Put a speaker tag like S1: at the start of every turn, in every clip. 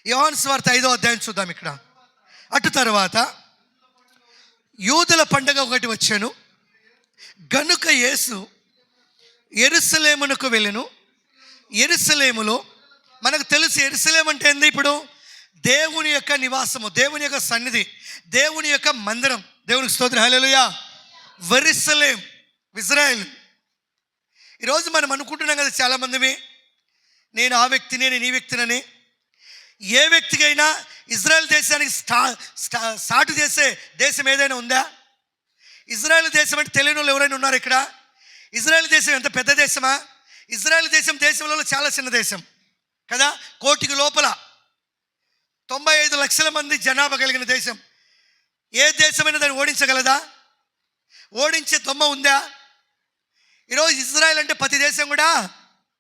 S1: యోహాను సువార్త 5వ అధ్యాయం చూద్దాం. ఇక్కడ అటు తర్వాత యూదుల పండగ ఒకటి వచ్చాను గనుక యేసు యెరూషలేమునకు వెళ్ళెను. యెరూషలేములో మనకు తెలుసు యెరూషలేము అంటే ఏంది? ఇప్పుడు దేవుని యొక్క నివాసము, దేవుని యొక్క సన్నిధి, దేవుని యొక్క మందిరం. దేవునికి స్తోత్రం, హల్లెలూయా. యెరూషలేం, ఇజ్రాయెల్. ఈరోజు మనం అనుకుంటున్నాం కదా చాలామంది, నేను ఆ వ్యక్తిని, నేను ఈ వ్యక్తినని. ఏ వ్యక్తికైనా ఇజ్రాయెల్ దేశానికి సాటు చేసే దేశం ఏదైనా ఉందా? ఇజ్రాయెల్ దేశం అంటే తెలియని వాళ్ళు ఎవరైనా ఉన్నారు ఇక్కడ? ఇజ్రాయెల్ దేశం ఎంత పెద్ద దేశమా? ఇజ్రాయెల్ దేశంలో చాలా చిన్న దేశం కదా. 1 కోటికి లోపల 95 లక్షల మంది జనాభా కలిగిన దేశం. ఏ దేశమైనా దాన్ని ఓడించగలదా? ఓడించే దొమ్మ ఉందా? ఈరోజు ఇజ్రాయెల్ అంటే ప్రతి దేశం కూడా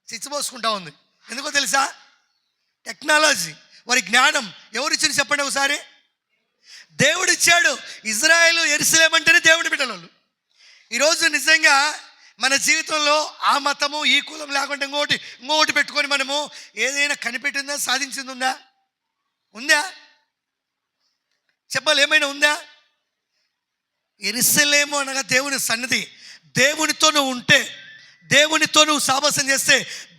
S1: చిచ్చిపోసుకుంటా ఉంది. ఎందుకో తెలుసా? టెక్నాలజీ, వారి జ్ఞానం ఎవరిచ్చింది చెప్పండి ఒకసారి? దేవుడు ఇచ్చాడు. ఇజ్రాయెల్, యెరూషలేము అంటేనే దేవుడి బిడ్డలు. ఈరోజు నిజంగా మన జీవితంలో ఆ మతము ఈ కులం లేకుండా ఇంకోటి పెట్టుకొని మనము ఏదైనా కనిపెట్టిందా, సాధించింది ఉందా? చెప్పాలి, ఏమైనా ఉందా? యెరూషలేము అనగా దేవుని సన్నిధి. దేవునితో నువ్వు ఉంటే, దేవునితో నువ్వు సావాసం చేస్తే,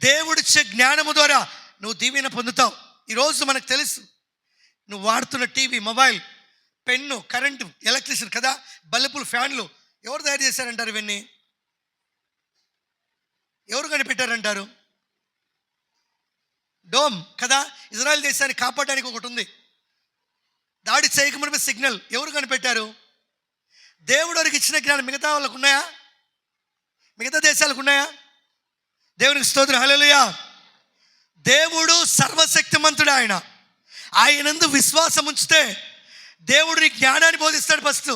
S1: దేవుడిచ్చే జ్ఞానము ద్వారా నువ్వు దీవెన పొందుతావు. ఈరోజు మనకు తెలుసు, నువ్వు వాడుతున్న TV, mobile, pen, current, electricity కదా, బల్బులు, ఫ్యాన్లు ఎవరు తయారు చేశారంటారు? ఇవన్నీ ఎవరు కనిపెట్టారంటారు? డోమ్ కదా. ఇజ్రాయెల్ దేశాన్ని కాపాడడానికి ఒకటి ఉంది, దాడి చేయకముందు సిగ్నల్. ఎవరు కనిపెట్టారు? దేవుడు వారికి ఇచ్చిన జ్ఞానం మిగతా వాళ్ళకు ఉన్నాయా? మిగతా దేశాలకు ఉన్నాయా? దేవునికి స్తోత్రం, హల్లెలూయా. దేవుడు సర్వశక్తిమంతుడు. ఆయనందు విశ్వాసం ఉంచితే దేవుడు నీ జ్ఞానాన్ని బోధిస్తాడు. ఫస్ట్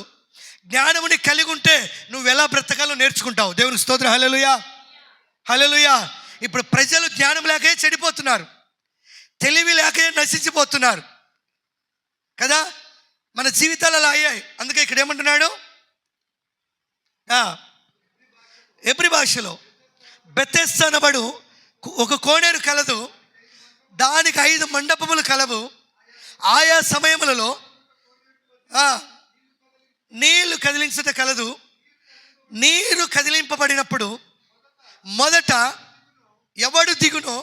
S1: జ్ఞానముని కలిగి ఉంటే నువ్వు ఎలా బ్రతకాలో నేర్చుకుంటావు. దేవునికి స్తోత్రం, హల్లెలూయా, హల్లెలూయా. ఇప్పుడు ప్రజలు జ్ఞానం లేకే చెడిపోతున్నారు, తెలివి లేకే నశించిపోతున్నారు కదా. మన జీవితాలు అలా అయ్యాయి. అందుకే ఇక్కడ ఏమంటున్నాడు? ఎబ్రీ భాషలో బెతెస్దా అనబడు ఒక కోనేరు కలదు, దానికి 5 మండపములు కలవు. ఆయా సమయములలో నీళ్లు కదిలించట కలదు. నీరు కదిలింపబడినప్పుడు మొదట ఎవడు దిగునో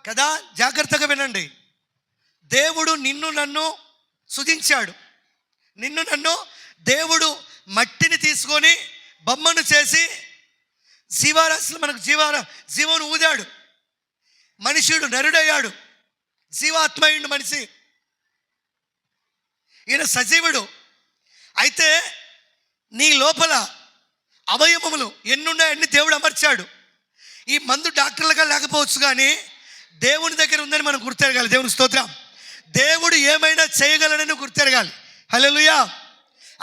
S1: కదా. జాగ్రత్తగా వినండి. దేవుడు నిన్ను నన్ను సృజించాడు. నిన్ను నన్ను దేవుడు మట్టిని తీసుకొని బొమ్మను చేసి జీవరాశులు మనకు జీవను ఊదాడు. మనుషుడు నరుడయ్యాడు, జీవాత్మయుడు మనిషి. ఈయన సజీవుడు. అయితే నీ లోపల అవయవములు ఎన్నున్నాయన్ని దేవుడు అమర్చాడు. ఈ మందు డాక్టర్లుగా లేకపోవచ్చు, కానీ దేవుని దగ్గర ఉందని మనం గుర్తెరగాలి. దేవుని స్తోత్రం. దేవుడు ఏమైనా చేయగలనని గుర్తెరగాలి. హల్లెలూయా.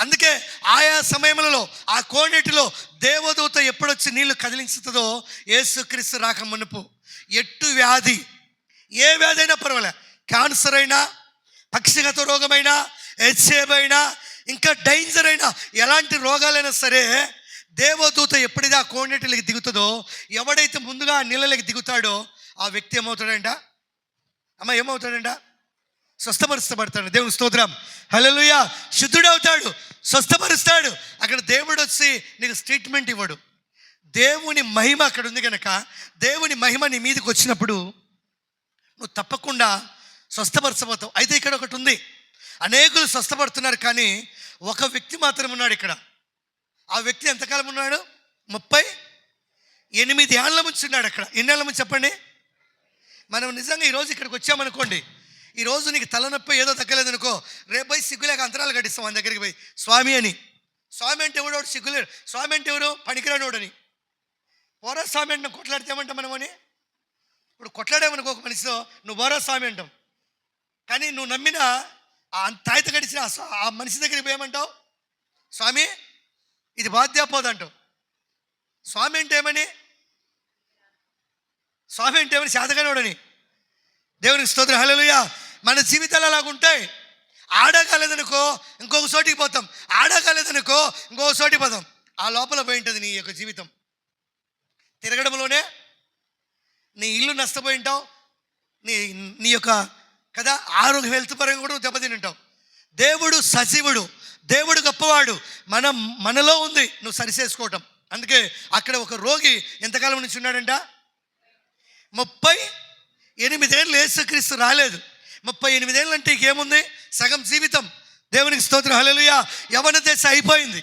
S1: అందుకే ఆయా సమయములలో ఆ కోనేటిలో దేవదూత ఎప్పుడొచ్చి నీళ్లు కదిలించుతుందో, యేసుక్రీస్తు రాక మునుపు ఎట్టు వ్యాధి, ఏ వ్యాధి అయినా పర్వాలే, క్యాన్సర్ అయినా, పక్షిగత రోగమైనా, హెచ్ఐవి అయినా, ఇంకా డేంజర్ అయినా, ఎలాంటి రోగాలైనా సరే దేవదూత ఎప్పుడైతే ఆ కోనేటిలోకి దిగుతుందో, ఎవడైతే ముందుగా ఆ నీళ్ళలోకి దిగుతాడో ఆ వ్యక్తి ఏమవుతాడంట? ఏమవుతాడంట? స్వస్థపరుస్తబడతాడు. దేవుని స్తోత్రం, హల్లెలూయా. శుద్ధుడవుతాడు, స్వస్థపరుస్తాడు. అక్కడ దేవుడు వచ్చి నీకు ట్రీట్మెంట్ ఇవ్వడు. దేవుని మహిమ అక్కడ ఉంది కనుక, దేవుని మహిమ నీ మీదకి వచ్చినప్పుడు నువ్వు తప్పకుండా స్వస్థపరచబోతావు. అయితే ఇక్కడ ఒకటి ఉంది, అనేకులు స్వస్థపడుతున్నారు, కానీ ఒక వ్యక్తి మాత్రం ఉన్నాడు ఇక్కడ. ఆ వ్యక్తి ఎంతకాలం ఉన్నాడు? 38 ఏళ్ళ నుంచి ఉన్నాడు అక్కడ. ఎన్ని ఏళ్ళ నుంచి చెప్పండి? మనం నిజంగా ఈరోజు ఇక్కడికి వచ్చామనుకోండి, ఈరోజు నీకు తలనొప్పి ఏదో తగ్గలేదనుకో, రేపు పోయి సిగ్గులేక అంతరాలు కట్టిస్తాం మన దగ్గరికి పోయి స్వామి అని. స్వామి అంటే ఎవడో సిగ్గులేడు. స్వామి అంటే ఎవరు? పనికిరానోడని. పోరా స్వామి అంటే కొట్లాడితే ఏమంటాం మనమని? ఇప్పుడు కొట్లాడేమనుకో ఒక మనిషితో, నువ్వు పోరా స్వామి అంటాం. కానీ నువ్వు నమ్మిన ఆ తాయిత గడిచిన ఆ మనిషి దగ్గరికి పోయేమంటావు? స్వామి ఇది బాధ్యాపోదంటావు. స్వామి అంటే ఏమని? స్వామి అంటే ఏమని? శాతగానోడని. దేవునికి స్తోత్రం, హల్లెలూయా. మన జీవితాలు అలాగుంటాయి. ఆడకాలేదనుకో ఇంకొక చోటికి పోతాం, ఆడకాలేదనుకో ఇంకొక చోటికి పోతాం. ఆ లోపల పోయి ఉంటుంది నీ యొక్క జీవితం. తిరగడంలోనే నీ ఇల్లు నష్టపోయి ఉంటావు, నీ యొక్క కదా, ఆరోగ్య హెల్త్ పరంగా కూడా నువ్వు దెబ్బతిని ఉంటావు. దేవుడు సజీవుడు, దేవుడు గొప్పవాడు. మనలో ఉంది నువ్వు సరిచేసుకోవటం. అందుకే అక్కడ ఒక రోగి ఎంతకాలం నుంచి ఉన్నాడంట? 38 ఏళ్ళు. యేసుక్రీస్తు రాలేదు. 38 ఏళ్ళు అంటే ఇంకేముంది? సగం జీవితం. దేవునికి స్తోత్రం, హల్లెలూయా. యవ్వన దశ అయిపోయింది.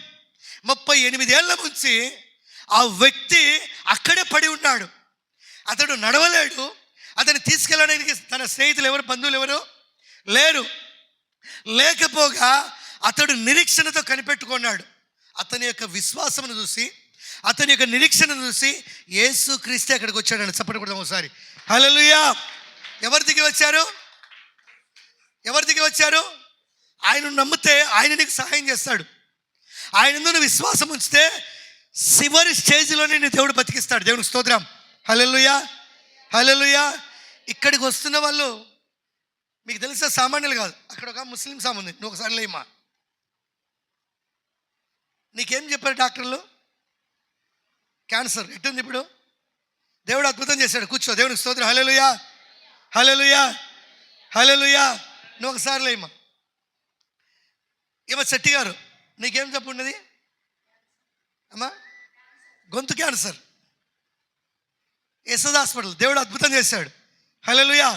S1: 38 ఏళ్ళ నుంచి ఆ వ్యక్తి అక్కడే పడి ఉన్నాడు. అతడు నడవలేడు. అతన్ని తీసుకెళ్ళడానికి తన స్నేహితులు ఎవరు, బంధువులు ఎవరు లేరు. లేకపోగా అతడు నిరీక్షణతో కనిపెట్టుకున్నాడు. అతని యొక్క విశ్వాసమును చూసి, అతని యొక్క నిరీక్షణను చూసి యేసుక్రీస్తే అక్కడికి వచ్చాడు. చప్పటి కొడదాం ఒకసారి, హల్లెలూయా. ఎవరి దిగి వచ్చారు? ఎవరి దిగి వచ్చారు? ఆయన నమ్మితే ఆయన నీకు సహాయం చేస్తాడు. ఆయన నువ్వు విశ్వాసం ఉంచితే చివరి స్టేజ్లోనే నీ దేవుడు బతికిస్తాడు. దేవునికి స్తోత్రం, హల్లెలూయా, హల్లెలూయా. ఇక్కడికి వస్తున్న వాళ్ళు మీకు తెలుసా, సామాన్యులు కాదు. అక్కడ ఒక ముస్లిం సామాన్య, నువ్వు ఒకసారి లేమ్మా. నీకేం చెప్పారు డాక్టర్లు? క్యాన్సర్. ఎట్టుంది ఇప్పుడు? దేవుడు అద్భుతం చేశాడు. కూర్చో. దేవునికి స్తోత్రం, హల్లెలూయా, హల్లెలూయా, హల్లెలూయా. నువ్వు ఒకసారి లేమ్మా. ఏమో శెట్టి గారు, నీకేం జబ్బు ఉన్నది అమ్మా? గొంతు క్యాన్సర్. యశోద హాస్పిటల్. దేవుడు అద్భుతం చేశాడు, హల్లెలూయా.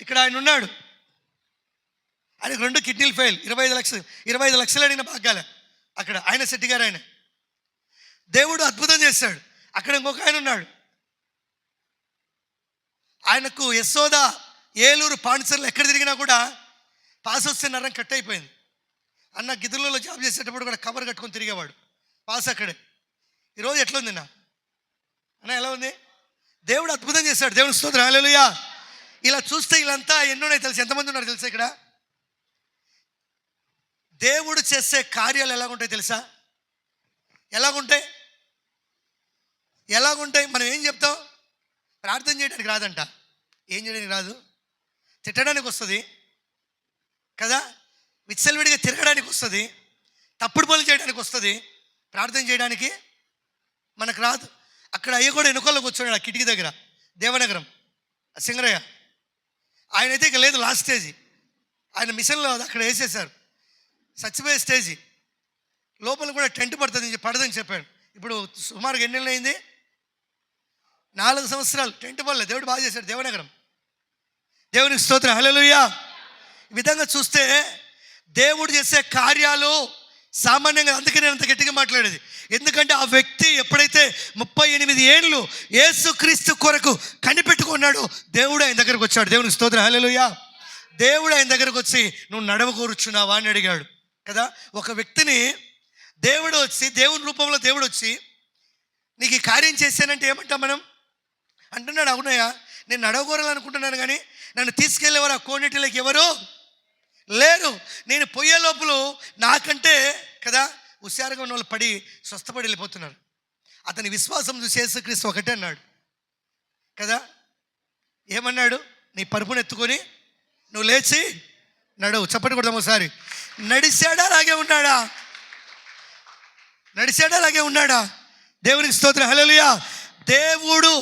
S1: ఇక్కడ ఆయన ఉన్నాడు. ఆయనకు 2 కిడ్నీలు ఫెయిల్. 25 లక్షలు అడిగిన భాగ్యాల అక్కడ ఆయన శెట్టి గారు. ఆయన దేవుడు అద్భుతం చేశాడు. అక్కడ ఇంకొక ఆయన ఉన్నాడు. ఆయనకు యశోద, ఏలూరు, పాండిచర్లు ఎక్కడ తిరిగినా కూడా పాస్ వస్తే నరం కట్ అయిపోయింది. అన్న గిద్దరులలో జాబ్ చేసేటప్పుడు కూడా కవర్ కట్టుకొని తిరిగేవాడు. పాస్ అక్కడే. ఈరోజు ఎట్లుంది అన్న? ఎలా ఉంది? దేవుడు అద్భుతం చేశాడు. దేవుని స్తోత్రం, హల్లెలూయా. ఇలా చూస్తే వీళ్ళంతా ఎన్నున్నాయి తెలుసు? ఎంతమంది ఉన్నారు తెలుసా ఇక్కడ? దేవుడు చేసే కార్యాలు ఎలాగుంటాయి తెలుసా? ఎలాగుంటాయి? మనం ఏం చెప్తాం? ప్రార్థన చేయడానికి రాదంట. ఏం చేయడానికి రాదు? తిట్టడానికి వస్తుంది కదా, విచ్చలవిడిగా తిరగడానికి వస్తుంది, తప్పుడు పనులు చేయడానికి వస్తుంది. ప్రార్థన చేయడానికి మనకు రాదు. అక్కడ అయ్య కూడా ఎన్నుకోలో కూర్చోడు, ఆ కిటికీ దగ్గర, దేవనగరం సింగరయ్య. ఆయనైతే ఇక లేదు, లాస్ట్ స్టేజీ. ఆయన మిషన్లో అక్కడ వేసేశారు, చచ్చిపోయే స్టేజీ. లోపల కూడా టెంట్ పడదని చెప్పాడు. ఇప్పుడు సుమారుగా ఎన్ని నెలలు అయింది? 4 సంవత్సరాలు టెంట్ పడలేదు. దేవుడు బాగా చేశాడు. దేవనగరం. దేవునికి స్తోత్రం, హల్లెలూయా. ఈ విధంగా చూస్తే దేవుడు చేసే కార్యాలు సామాన్యంగా, అందుకే నేను అంత గట్టిగా మాట్లాడేది. ఎందుకంటే ఆ వ్యక్తి ఎప్పుడైతే 38 ఏళ్ళు యేసుక్రీస్తు కొరకు కనిపెట్టుకున్నాడో దేవుడు ఆయన దగ్గరకు వచ్చాడు. దేవునికి స్తోత్రం, హల్లెలూయా. దేవుడు ఆయన దగ్గరకు వచ్చి నువ్వు నడవకూర్చున్నావా అని అడిగాడు కదా. ఒక వ్యక్తిని దేవుడు వచ్చి, దేవుని రూపంలో దేవుడు వచ్చి నీకు ఈ కార్యం చేశానంటే ఏమంటాం మనం? అంటున్నాడు, అవునయ్యా నేను నడవకూరాలనుకుంటున్నాను, కానీ నన్ను తీసుకెళ్ళేవారు ఆ కోనేటిలోకి ఎవరు లేరు. నేను పోయే లోపల నాకంటే కదా హుషారుగా ఉన్న వాళ్ళు పడి స్వస్థపడి వెళ్ళిపోతున్నారు. అతని విశ్వాసం చూసి యేసుక్రీస్తు ఒకటే అన్నాడు కదా. ఏమన్నాడు? నీ పరుపును ఎత్తుకొని నువ్వు లేచి నడవు. చప్పటి కొడదాం ఒకసారి. నడిచాడా అలాగే ఉన్నాడా? నడిచాడా అలాగే ఉన్నాడా? దేవునికి స్తోత్రం, హల్లెలూయా. దేవుడు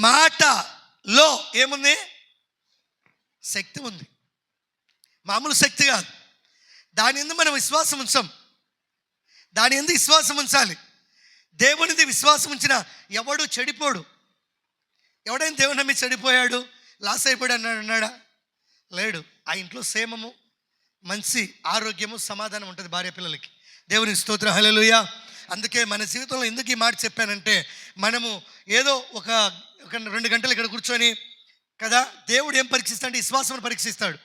S1: మాటలో ఏముంది? శక్తి ఉంది. మామూలు శక్తి కాదు. దాని యందు మనం విశ్వాసం ఉంచాం. దాని యందు విశ్వాసం ఉంచాలి. దేవునిది విశ్వాసం ఉంచిన ఎవడు చెడిపోడు. ఎవడైనా దేవుని నమ్మి చెడిపోయాడు, లాస్ అయిపోయాడు అన్నాడా? లేడు. ఆ ఇంట్లో క్షేమము, మంచి ఆరోగ్యము, సమాధానం ఉంటుంది భార్య పిల్లలకి. దేవునికి స్తోత్రం, హల్లెలూయా. అందుకే మన జీవితంలో ఎందుకు ఈ మాట చెప్పానంటే, మనము ఏదో ఒక 2 గంటలు ఇక్కడ కూర్చొని కదా, దేవుడు ఏం పరీక్షిస్తాడు? విశ్వాసం పరీక్షిస్తాడు.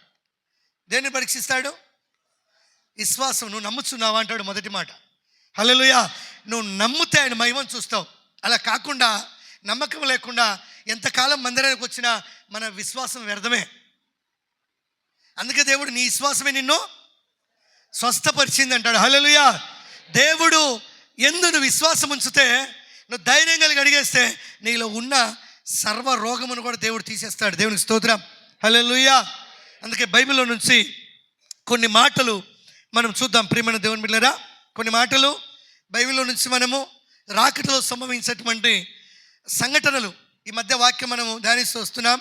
S1: దేన్ని పరీక్షిస్తాడు? విశ్వాసం. నువ్వు నమ్ముచున్నావా అంటాడు మొదటి మాట. హల్లెలూయా. నువ్వు నమ్మితే ఆయన మహిమను చూస్తావు. అలా కాకుండా నమ్మకం లేకుండా ఎంతకాలం మందిరానికి వచ్చినా మన విశ్వాసం వ్యర్థమే. అందుకే దేవుడు నీ విశ్వాసమే నిన్ను స్వస్థపరిచింది అంటాడు. హల్లెలూయా. దేవుడు యందు నువ్వు విశ్వాసం ఉంచితే, నువ్వు ధైర్యం కలిగి అడిగేస్తే నీలో ఉన్న సర్వ రోగమును కూడా దేవుడు తీసేస్తాడు. దేవునికి స్తోత్రం, హల్లెలూయా. అందుకే బైబిల్లో నుంచి కొన్ని మాటలు మనం చూద్దాం. ప్రియమైన దేవుని బిడ్డలారా, కొన్ని మాటలు బైబిల్లో నుంచి మనము రాకటలో సంభవించేటువంటి సంఘటనలు ఈ మధ్య వాక్యం మనము ధ్యానిస్తూ వస్తున్నాం.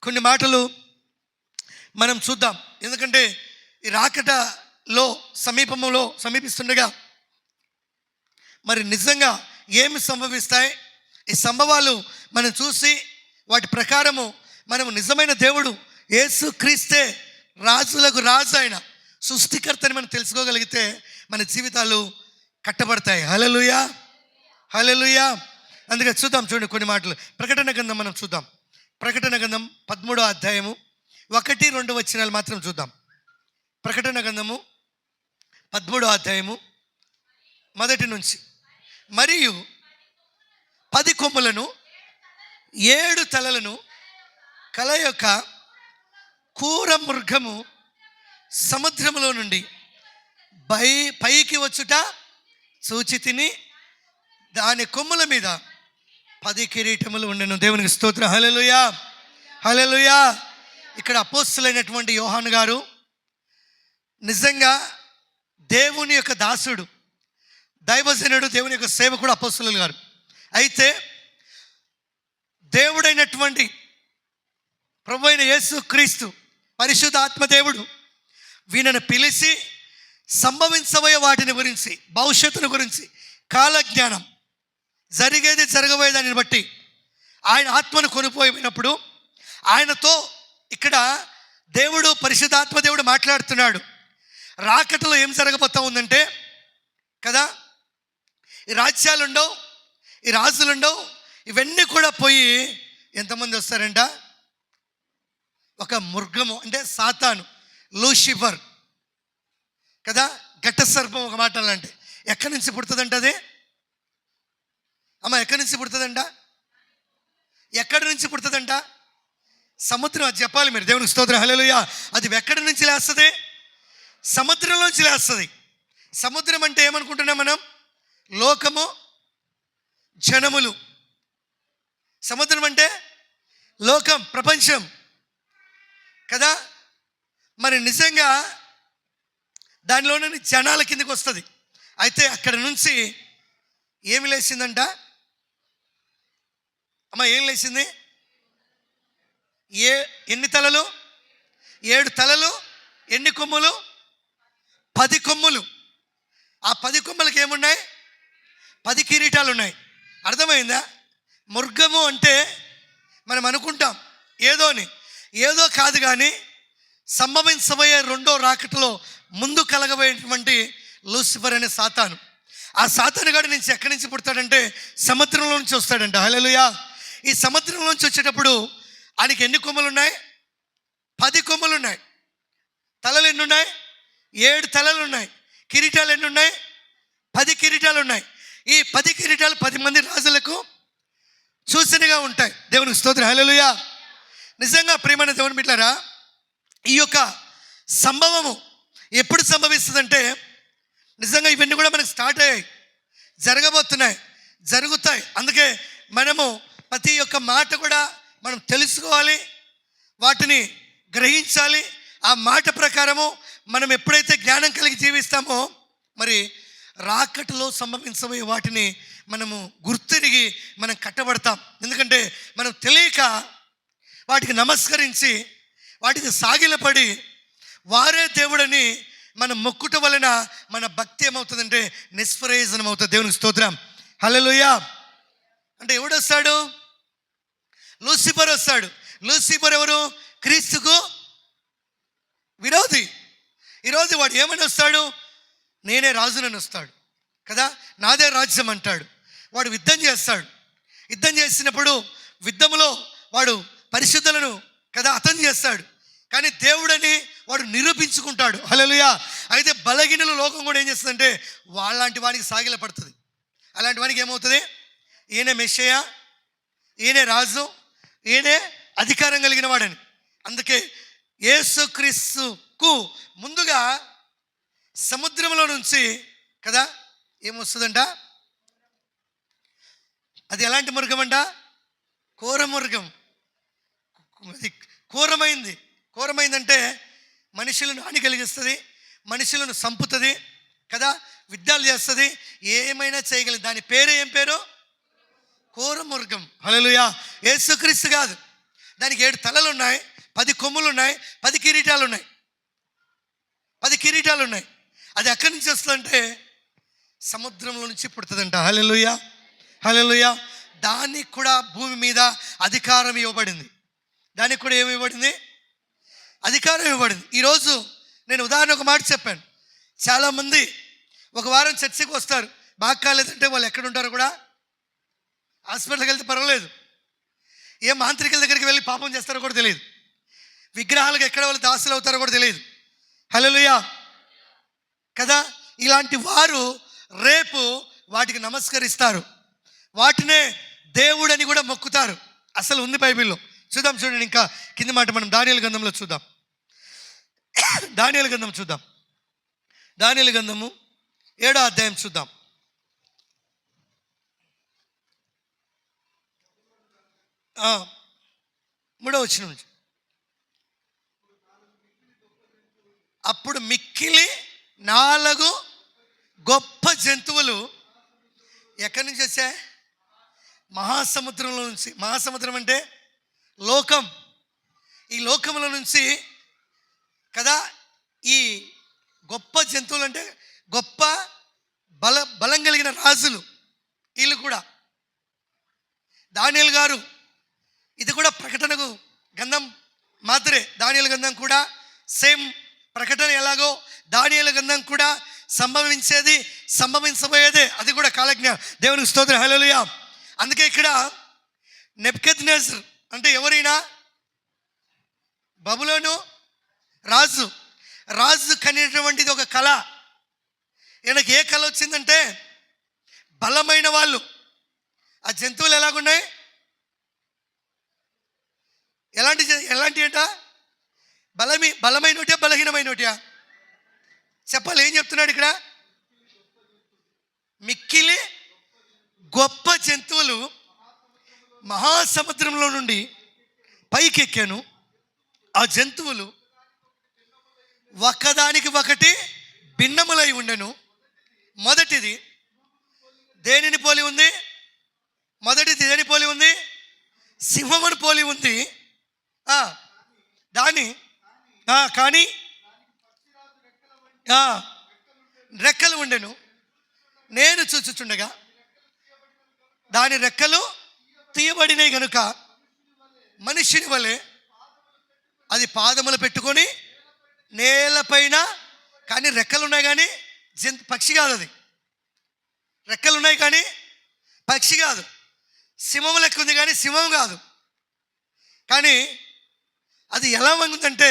S1: కొన్ని మాటలు మనం చూద్దాం. ఎందుకంటే ఈ రాకటలో సమీపిస్తుండగా మరి నిజంగా ఏమి సంభవిస్తాయి, ఈ సంభవాలు మనం చూసి వాటి ప్రకారము మనము నిజమైన దేవుడు యేసు క్రీస్తే రాజులకు రాజు అయిన సృష్టికర్తని మనం తెలుసుకోగలిగితే మన జీవితాలు కట్టబడతాయి. హల్లెలూయా, హల్లెలూయా. అందుకే చూద్దాం, చూడండి కొన్ని మాటలు. ప్రకటన గ్రంథం మనం చూద్దాం. ప్రకటన గ్రంథం 13వ అధ్యాయము 1-2 వచనాలు మాత్రం చూద్దాం. ప్రకటన గ్రంథము 13వ అధ్యాయము 1 నుంచి. మరియు 10 కొమ్ములను 7 తలలను కల యొక్క క్రూర మృగము సముద్రములో నుండి పైకి వచ్చుట చూచి తిని దాని కొమ్ముల మీద 10 కిరీటములు ఉండెను. దేవునికి స్తోత్రం. హల్లెలూయా, హల్లెలూయా. ఇక్కడ అపోస్తలుడైనటువంటి యోహాను గారు నిజంగా దేవుని యొక్క దాసుడు, దైవజనుడు, దేవుని యొక్క సేవకుడు అపోస్తలులు గారు. అయితే దేవుడైనటువంటి ప్రభు అయిన యేసు క్రీస్తు పరిశుద్ధ ఆత్మదేవుడు వీళ్ళను పిలిచి సంభవించబోయే వాటిని గురించి, భవిష్యత్తును గురించి, కాలజ్ఞానం, జరిగేది జరగబోయే దానిని బట్టి ఆయన ఆత్మను కొనిపోయినప్పుడు ఆయనతో ఇక్కడ దేవుడు, పరిశుద్ధాత్మదేవుడు మాట్లాడుతున్నాడు. రాకటలో ఏం జరగబోతా ఉందంటే కదా, ఈ రాజ్యాలు ఉండవు, ఈ రాజులు ఉండవు, ఇవన్నీ కూడా పోయి ఎంతమంది వస్తారంట? ఒక మృగము అంటే సాతాను, లూసిఫర్ కదా, ఘట సర్పం ఒక మాట అంటే ఎక్కడి నుంచి పుడుతుందంట అది? అమ్మ ఎక్కడి నుంచి పుడుతుందంట? ఎక్కడి నుంచి పుడుతుందంట? సముద్రం. అది చెప్పాలి మీరు. దేవునికి స్తోత్రం. హల్లెలూయా. అది ఎక్కడి నుంచి లేస్తుంది? సముద్రంలోంచి లేస్తుంది. సముద్రం అంటే ఏమనుకుంటున్నాం మనం? లోకము, జనములు. సముద్రం అంటే లోకం, ప్రపంచం కదా. మరి నిజంగా దానిలోని జనాల కిందకి వస్తుంది. అయితే అక్కడ నుంచి ఏమి లేచిందంట అమ్మ? ఏం లేచింది? ఎన్ని తలలు? 7 తలలు. ఎన్ని కొమ్ములు? 10 కొమ్ములు. ఆ 10 కొమ్ములకి ఏమున్నాయి? 10 కిరీటాలు ఉన్నాయి. అర్థమైందా? మృగము అంటే మనం అనుకుంటాం ఏదో కాదు, కానీ సంభవించబోయే 2వ రాకటలో ముందు కలగబోయేటువంటి లూసిఫర్ అనే సాతాను. ఆ సాతాను గాడి నుంచి ఎక్కడి నుంచి పుడతాడంటే సముద్రంలో నుంచి వస్తాడంట. హల్లెలూయా. ఈ సముద్రంలో నుంచి వచ్చేటప్పుడు ఆయనకి ఎన్ని కొమ్ములు ఉన్నాయి? 10 కొమ్ములు ఉన్నాయి. తలలు ఎన్ని ఉన్నాయి? 7 తలలు ఉన్నాయి. కిరీటాలు ఎన్ని ఉన్నాయి? 10 కిరీటాలు ఉన్నాయి. ఈ 10 కిరీటాలు 10 మంది రాజులకు సూచనగా ఉంటాయి. దేవునికి స్తోత్రం. హల్లెలూయా. నిజంగా ప్రియమైన దేవుని బిడ్డలారా, ఈ యొక్క సంభవము ఎప్పుడు సంభవిస్తుందంటే నిజంగా ఇవన్నీ కూడా మనకు స్టార్ట్ అయ్యాయి, జరగబోతున్నాయి, జరుగుతాయి. అందుకే మనము ప్రతి ఒక్క మాట కూడా మనం తెలుసుకోవాలి, వాటిని గ్రహించాలి. ఆ మాట ప్రకారము మనం ఎప్పుడైతే జ్ఞానం కలిగి జీవిస్తామో మరి రాకటలో సంభవించబోయే వాటిని మనము గుర్తిరిగి మనం కట్టబడతాం. ఎందుకంటే మనం తెలియక వాటికి నమస్కరించి వాటికి సాగిలపడి వారే దేవుడని మనం మొక్కుట వలన మన భక్తి ఏమవుతుందంటే నిష్ప్రయోజనం అవుతుంది. దేవునికి స్తోత్రం. హల్లెలూయా. అంటే ఎవడొస్తాడు? లూసిఫర్ వస్తాడు. లూసిఫర్ ఎవరు? క్రీస్తుకు విరోధి. ఈరోజు వాడు ఏమని వస్తాడు? నేనే రాజునని వస్తాడు కదా, నాదే రాజ్యం అంటాడు. వాడు యుద్ధం చేస్తాడు. యుద్ధం చేసినప్పుడు యుద్ధంలో వాడు పరిశుద్ధులను కదా హతం చేస్తాడు. కానీ దేవుడని వాడు నిరూపించుకుంటాడు. హల్లెలూయా. అయితే బలహీనుల లోకం కూడా ఏం చేస్తుందంటే వాళ్ళంటి వానికి సాగిల పడుతుంది. అలాంటి వానికి ఏమవుతుంది? ఈయనే మెస్సయ్య, ఈయనే రాజు, ఈయనే అధికారం కలిగిన వాడని. అందుకే యేసుక్రీస్తుకు ముందుగా సముద్రంలో నుంచి కదా ఏమొస్తుందంట? అది ఎలాంటి మృగం అంట? క్రూర మృగం. అది క్రూరమైందంటే మనుషులను హాని కలిగిస్తుంది, మనుషులను చంపుతుంది కదా, యుద్ధాలు చేస్తుంది, ఏమైనా చేయగలదు. దాని పేరు ఏం పేరు? క్రూర మృగం. హల్లెలూయా. యేసుక్రీస్తు కాదు. దానికి 7 తలలు ఉన్నాయి, 10 కొమ్ములు ఉన్నాయి, 10 కిరీటాలు ఉన్నాయి. 10 కిరీటాలు ఉన్నాయి. అది ఎక్కడి నుంచి వస్తుందంటే సముద్రంలో నుంచి పుడుతుందంట. హల్లెలూయా, హల్లెలూయా. దానికి కూడా భూమి మీద అధికారం ఇవ్వబడింది. దానికి కూడా ఏమి ఇవ్వబడింది? అధికారం ఇవ్వబడింది. ఈరోజు నేను ఉదాహరణ ఒక మాట చెప్పాను. చాలామంది ఒక వారం చర్చికి వస్తారు, బాగా కాలేదంటే వాళ్ళు ఎక్కడుంటారో కూడా, హాస్పిటల్కి వెళ్తే పర్వాలేదు, ఏ మాంత్రికుల దగ్గరికి వెళ్ళి పాపం చేస్తారో కూడా తెలియదు, విగ్రహాలకు ఎక్కడ వాళ్ళు దాసులు అవుతారో కూడా తెలియదు. హల్లెలూయా కదా. ఇలాంటి వారు రేపు వాటికి నమస్కరిస్తారు, వాటినే దేవుడని కూడా మొక్కుతారు. అసలు ఉంది బైబిల్లో. చూద్దాం, చూడండి ఇంకా కింది మాట మనం దానియేలు గ్రంథంలో చూద్దాం. దానియేలు గ్రంథం చూద్దాం. దానియేలు గ్రంథము 7వ అధ్యాయం చూద్దాం. మూడవ వచనం నుంచి. అప్పుడు మిక్కిలి 4 గొప్ప జంతువులు ఎక్కడి నుంచి వచ్చాయి? మహాసముద్రంలో నుంచి. మహాసముద్రం అంటే లోకం. ఈ లోకంలో నుంచి కదా. ఈ గొప్ప జంతువులు అంటే గొప్ప బలం కలిగిన రాజులు వీళ్ళు కూడా. దానియేలు గారు, ఇది కూడా ప్రకటనకు గ్రంథం మాత్రమే. దానియేలు గ్రంథం కూడా సేమ్ ప్రకటన ఎలాగో దానియేలు గ్రంథం కూడా సంభవించబోయేదే. అది కూడా కాలజ్ఞ. దేవునికి స్తోత్రం, హల్లెలూయా. అందుకే ఇక్కడ నెబుకద్నెజర్ అంటే ఎవరైనా బబులోను రాజు కనేటువంటిది ఒక కళ. ఈయనకి ఏ కళ వచ్చిందంటే బలమైన వాళ్ళు. ఆ జంతువులు ఎలాగున్నాయి? ఎలాంటి అంట? బలమైనటియా బలహీనమైనటియా? చెప్పాలి. ఏం చెప్తున్నాడు ఇక్కడ? మిక్కిలి గొప్ప జంతువులు మహాసముద్రంలో నుండి పైకెక్కాను. ఆ జంతువులు ఒకదానికి ఒకటి భిన్నములై ఉండెను. మొదటిది దేనిని పోలి ఉంది? దేని పోలి ఉంది? సింహమును పోలి ఉంది. కానీ రెక్కలు ఉండెను. నేను చూచుచుండగా దాని రెక్కలు తీయబడినాయి గనుక మనిషిని వలె అది పాదములు పెట్టుకొని నేలపైన, కానీ రెక్కలు ఉన్నాయి కానీ పక్షి కాదు. అది రెక్కలు ఉన్నాయి కానీ పక్షి కాదు. సింహం లెక్క ఉంది కానీ సింహం కాదు. కానీ అది ఎలా ఉందంటే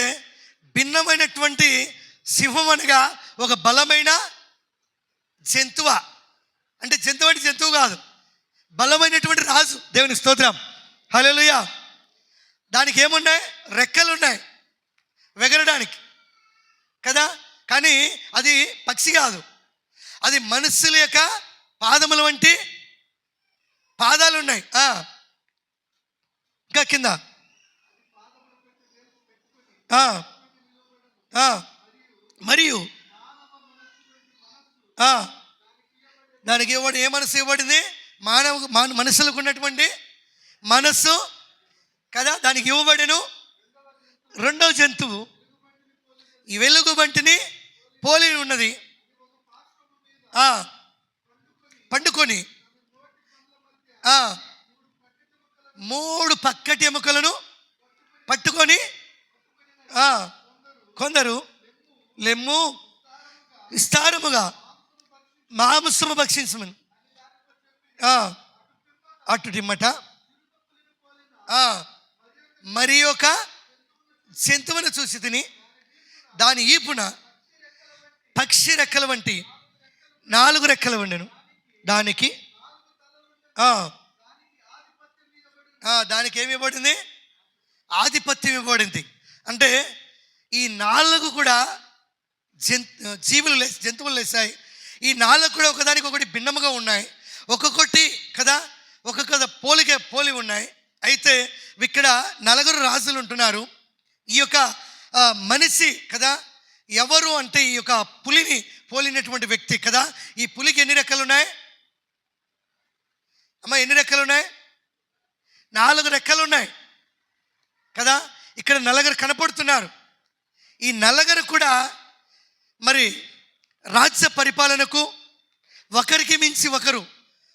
S1: భిన్నమైనటువంటి సింహం అనగా ఒక బలమైన జంతువ. అంటే జంతువు అంటే జంతువు కాదు, బలమైనటువంటి రాజు. దేవుని స్తోత్రం, హల్లెలూయా. దానికి ఏమున్నాయి? రెక్కలు ఉన్నాయి ఎగరడానికి కదా. కానీ అది పక్షి కాదు. అది మనుషుల యొక్క పాదముల వంటి పాదాలు ఉన్నాయి. ఇంకా కింద మరియు దానికి ఏ మనసు ఇవ్వబడింది? మనుషులకు ఉన్నటువంటి మనస్సు కదా. దానికి ఇవ్వబడిను. రెండవ జంతువు ఈ వెలుగు బంటిని పోలి ఉన్నది. పండుకొని 3 పక్కటి ఎముకలను పట్టుకొని కొందరు లెమ్ము విస్తారముగా మాంసము భక్షించమని అటు టిమ్మట మరి ఒక జంతువును చూసి తిని దాని ఈపున పక్షి రెక్కల వంటి 4 రెక్కలు ఉండెను. దానికి ఏమి ఇవ్వబడింది? ఆధిపత్యం ఇవ్వబడింది. అంటే ఈ 4 కూడా జంతువులు లేసాయి. ఈ 4 కూడా ఒకదానికి ఒకటి భిన్నముగా ఉన్నాయి. ఒక్కొక్కటి కదా ఒక్కొక్క పోలి ఉన్నాయి. అయితే ఇక్కడ 4 రాజులు ఉంటున్నారు. ఈ యొక్క మనిషి కదా ఎవరు అంటే ఈ యొక్క పులిని పోలినటువంటి వ్యక్తి కదా. ఈ పులికి ఎన్ని రెక్కలు ఉన్నాయి అమ్మ? ఎన్ని రెక్కలు ఉన్నాయి? 4 రెక్కలు ఉన్నాయి కదా. ఇక్కడ నలుగురు కనపడుతున్నారు. ఈ నలుగురు కూడా మరి రాజ్య పరిపాలనకు ఒకరికి మించి ఒకరు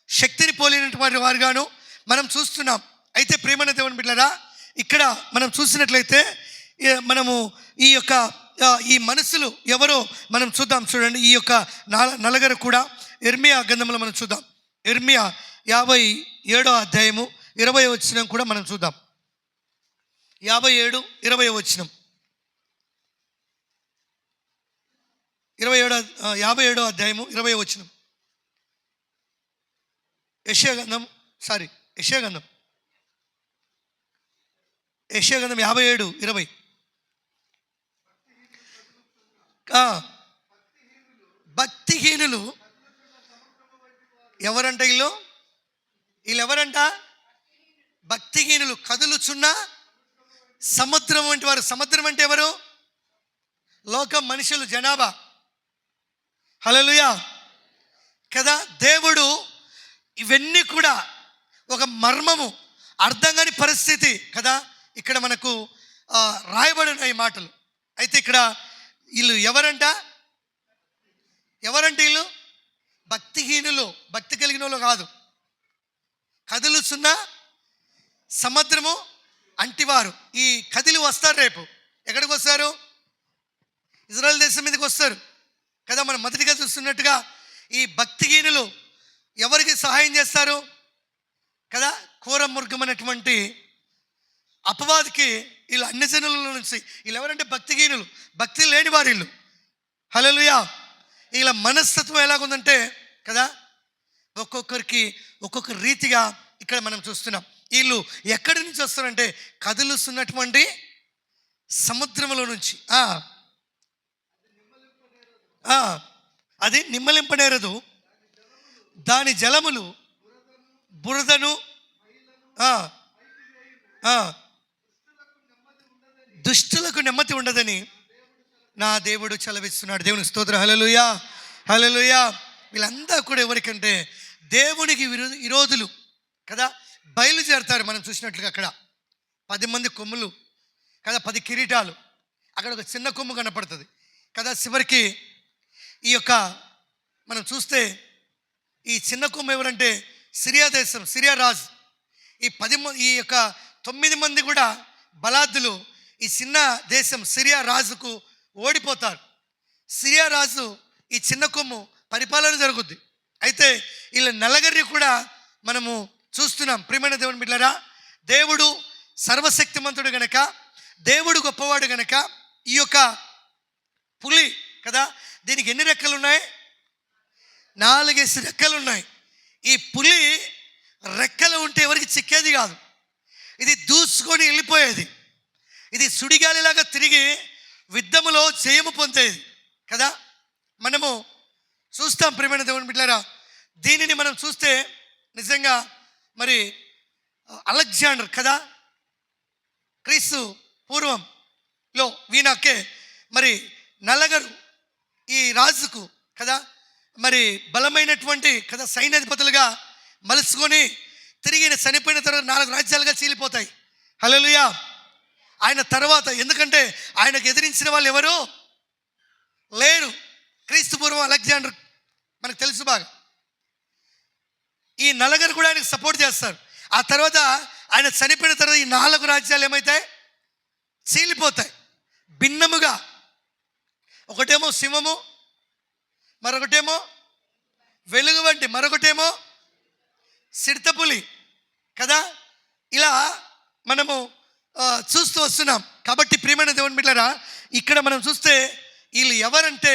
S1: శక్తిని పోలినటువంటి వారుగాను మనం చూస్తున్నాం. అయితే ప్రియమైన దేవుని బిడ్డలారా, ఇక్కడ మనం చూసినట్లయితే మనము ఈ మనుషులు ఎవరో మనం చూద్దాం. చూడండి, ఈ యొక్క నలుగురు కూడా ఇర్మియా గ్రంథంలో మనం చూద్దాం. ఇర్మియా 57వ అధ్యాయము 20వ వచనం కూడా మనం చూద్దాం. 57:20 వచనం, 57వ అధ్యాయము 20వ వచనం. యెషయా గ్రంథం 57:20. భక్తిహీనులు ఎవరంట? వీళ్ళు ఎవరంట? భక్తిహీనులు, కదులుచున్న సముద్రం వంటి వారు. సముద్రం అంటే ఎవరు? లోకం, మనుషులు, జనాభా. హల్లెలూయా కదా. దేవుడు ఇవన్నీ కూడా ఒక మర్మము, అర్థం కాని పరిస్థితి కదా ఇక్కడ మనకు రాయబడిన ఈ మాటలు. అయితే ఇక్కడ వీళ్ళు ఎవరంట? వీళ్ళు భక్తిహీనులు, భక్తి కలిగిన వాళ్ళు కాదు. కదులుచున్న సముద్రము అంటివారు. ఈ కదిలి వస్తారు. రేపు ఎక్కడికి వస్తారు? ఇజ్రాయెల్ దేశం మీదకి వస్తారు కదా. మనం మొదటిగా చూస్తున్నట్టుగా ఈ భక్తిహీనులు ఎవరికి సహాయం చేస్తారు కదా? ఘోర మృగమైనటువంటి అపవాదికి వీళ్ళు అన్ని జనుల నుంచి. వీళ్ళు ఎవరంటే భక్తిహీనులు, భక్తి లేని వారు వీళ్ళు. హల్లెలూయా. వీళ్ళ మనస్తత్వం ఎలాగుందంటే కదా, ఒక్కొక్కరికి ఒక్కొక్క రీతిగా ఇక్కడ మనం చూస్తున్నాం. వీళ్ళు ఎక్కడి నుంచి వస్తారంటే కదులుస్తున్నటువంటి సముద్రంలో నుంచి. అది నిమ్మలింపనేరదు, దాని జలములు బురదను దుష్టులకు నెమ్మది ఉండదని నా దేవుడు చలవిస్తున్నాడు. దేవునికి స్తోత్రం. హల్లెలూయా, హల్లెలూయా. వీళ్ళందరూ కూడా ఎవరికంటే దేవునికి విరోధులు కదా. బయలుదేరతారు. మనం చూసినట్లుగా అక్కడ 10 మంది కొమ్ములు కదా, 10 కిరీటాలు, అక్కడ ఒక చిన్న కొమ్ము కనపడుతుంది కదా. చివరికి ఈ యొక్క మనం చూస్తే ఈ చిన్న కొమ్ము ఎవరంటే సిరియా దేశం, సిరియా రాజు. ఈ యొక్క 9 మంది కూడా బలాద్దులు ఈ చిన్న దేశం సిరియా రాజుకు ఓడిపోతారు. సిరియా రాజు ఈ చిన్న కొమ్ము పరిపాలన జరుగుద్ది. అయితే వీళ్ళ నలుగురిని కూడా మనము చూస్తున్నాం. ప్రియమైన దేవుని బిడ్డలారా, దేవుడు సర్వశక్తిమంతుడు గనక, దేవుడు గొప్పవాడు గనక ఈ యొక్క పులి కదా, దీనికి ఎన్ని రెక్కలు ఉన్నాయి? 4 రెక్కలు ఉన్నాయి. ఈ పులి రెక్కలు ఉంటే ఎవరికి చిక్కేది కాదు. ఇది దూసుకొని వెళ్ళిపోయేది. ఇది సుడిగాలిలాగా తిరిగి యుద్ధములో జయము పొందేది కదా. మనము చూస్తాం ప్రియమైన దేవుని బిడ్డలారా. దీనిని మనం చూస్తే నిజంగా మరి అలెగ్జాండర్ కదా, క్రీస్తు పూర్వంలో వీణకే మరి నలుగురు ఈ రాజుకు కదా మరి బలమైనటువంటి కదా సైన్యాధిపతులుగా మలుచుకొని తిరిగి చనిపోయిన తర్వాత 4 రాజ్యాలుగా చీలిపోతాయి. హల్లెలూయా. ఆయన తర్వాత, ఎందుకంటే ఆయనకు ఎదిరించిన వాళ్ళు ఎవరు లేరు. క్రీస్తు పూర్వం అలెగ్జాండర్ మనకు తెలుసు బాగా. ఈ నలుగురు కూడా ఆయనకు సపోర్ట్ చేస్తారు. ఆ తర్వాత ఆయన చనిపోయిన తర్వాత ఈ 4 రాజ్యాలు ఏమవుతాయి? చీలిపోతాయి భిన్నముగా. ఒకటేమో సింహము, మరొకటేమో వెలుగు వంటి, మరొకటేమో సిడతపులి కదా. ఇలా మనము చూస్తూ వస్తున్నాం. కాబట్టి ప్రియమైన దేవుని బిడ్డలారా, ఇక్కడ మనం చూస్తే వీళ్ళు ఎవరంటే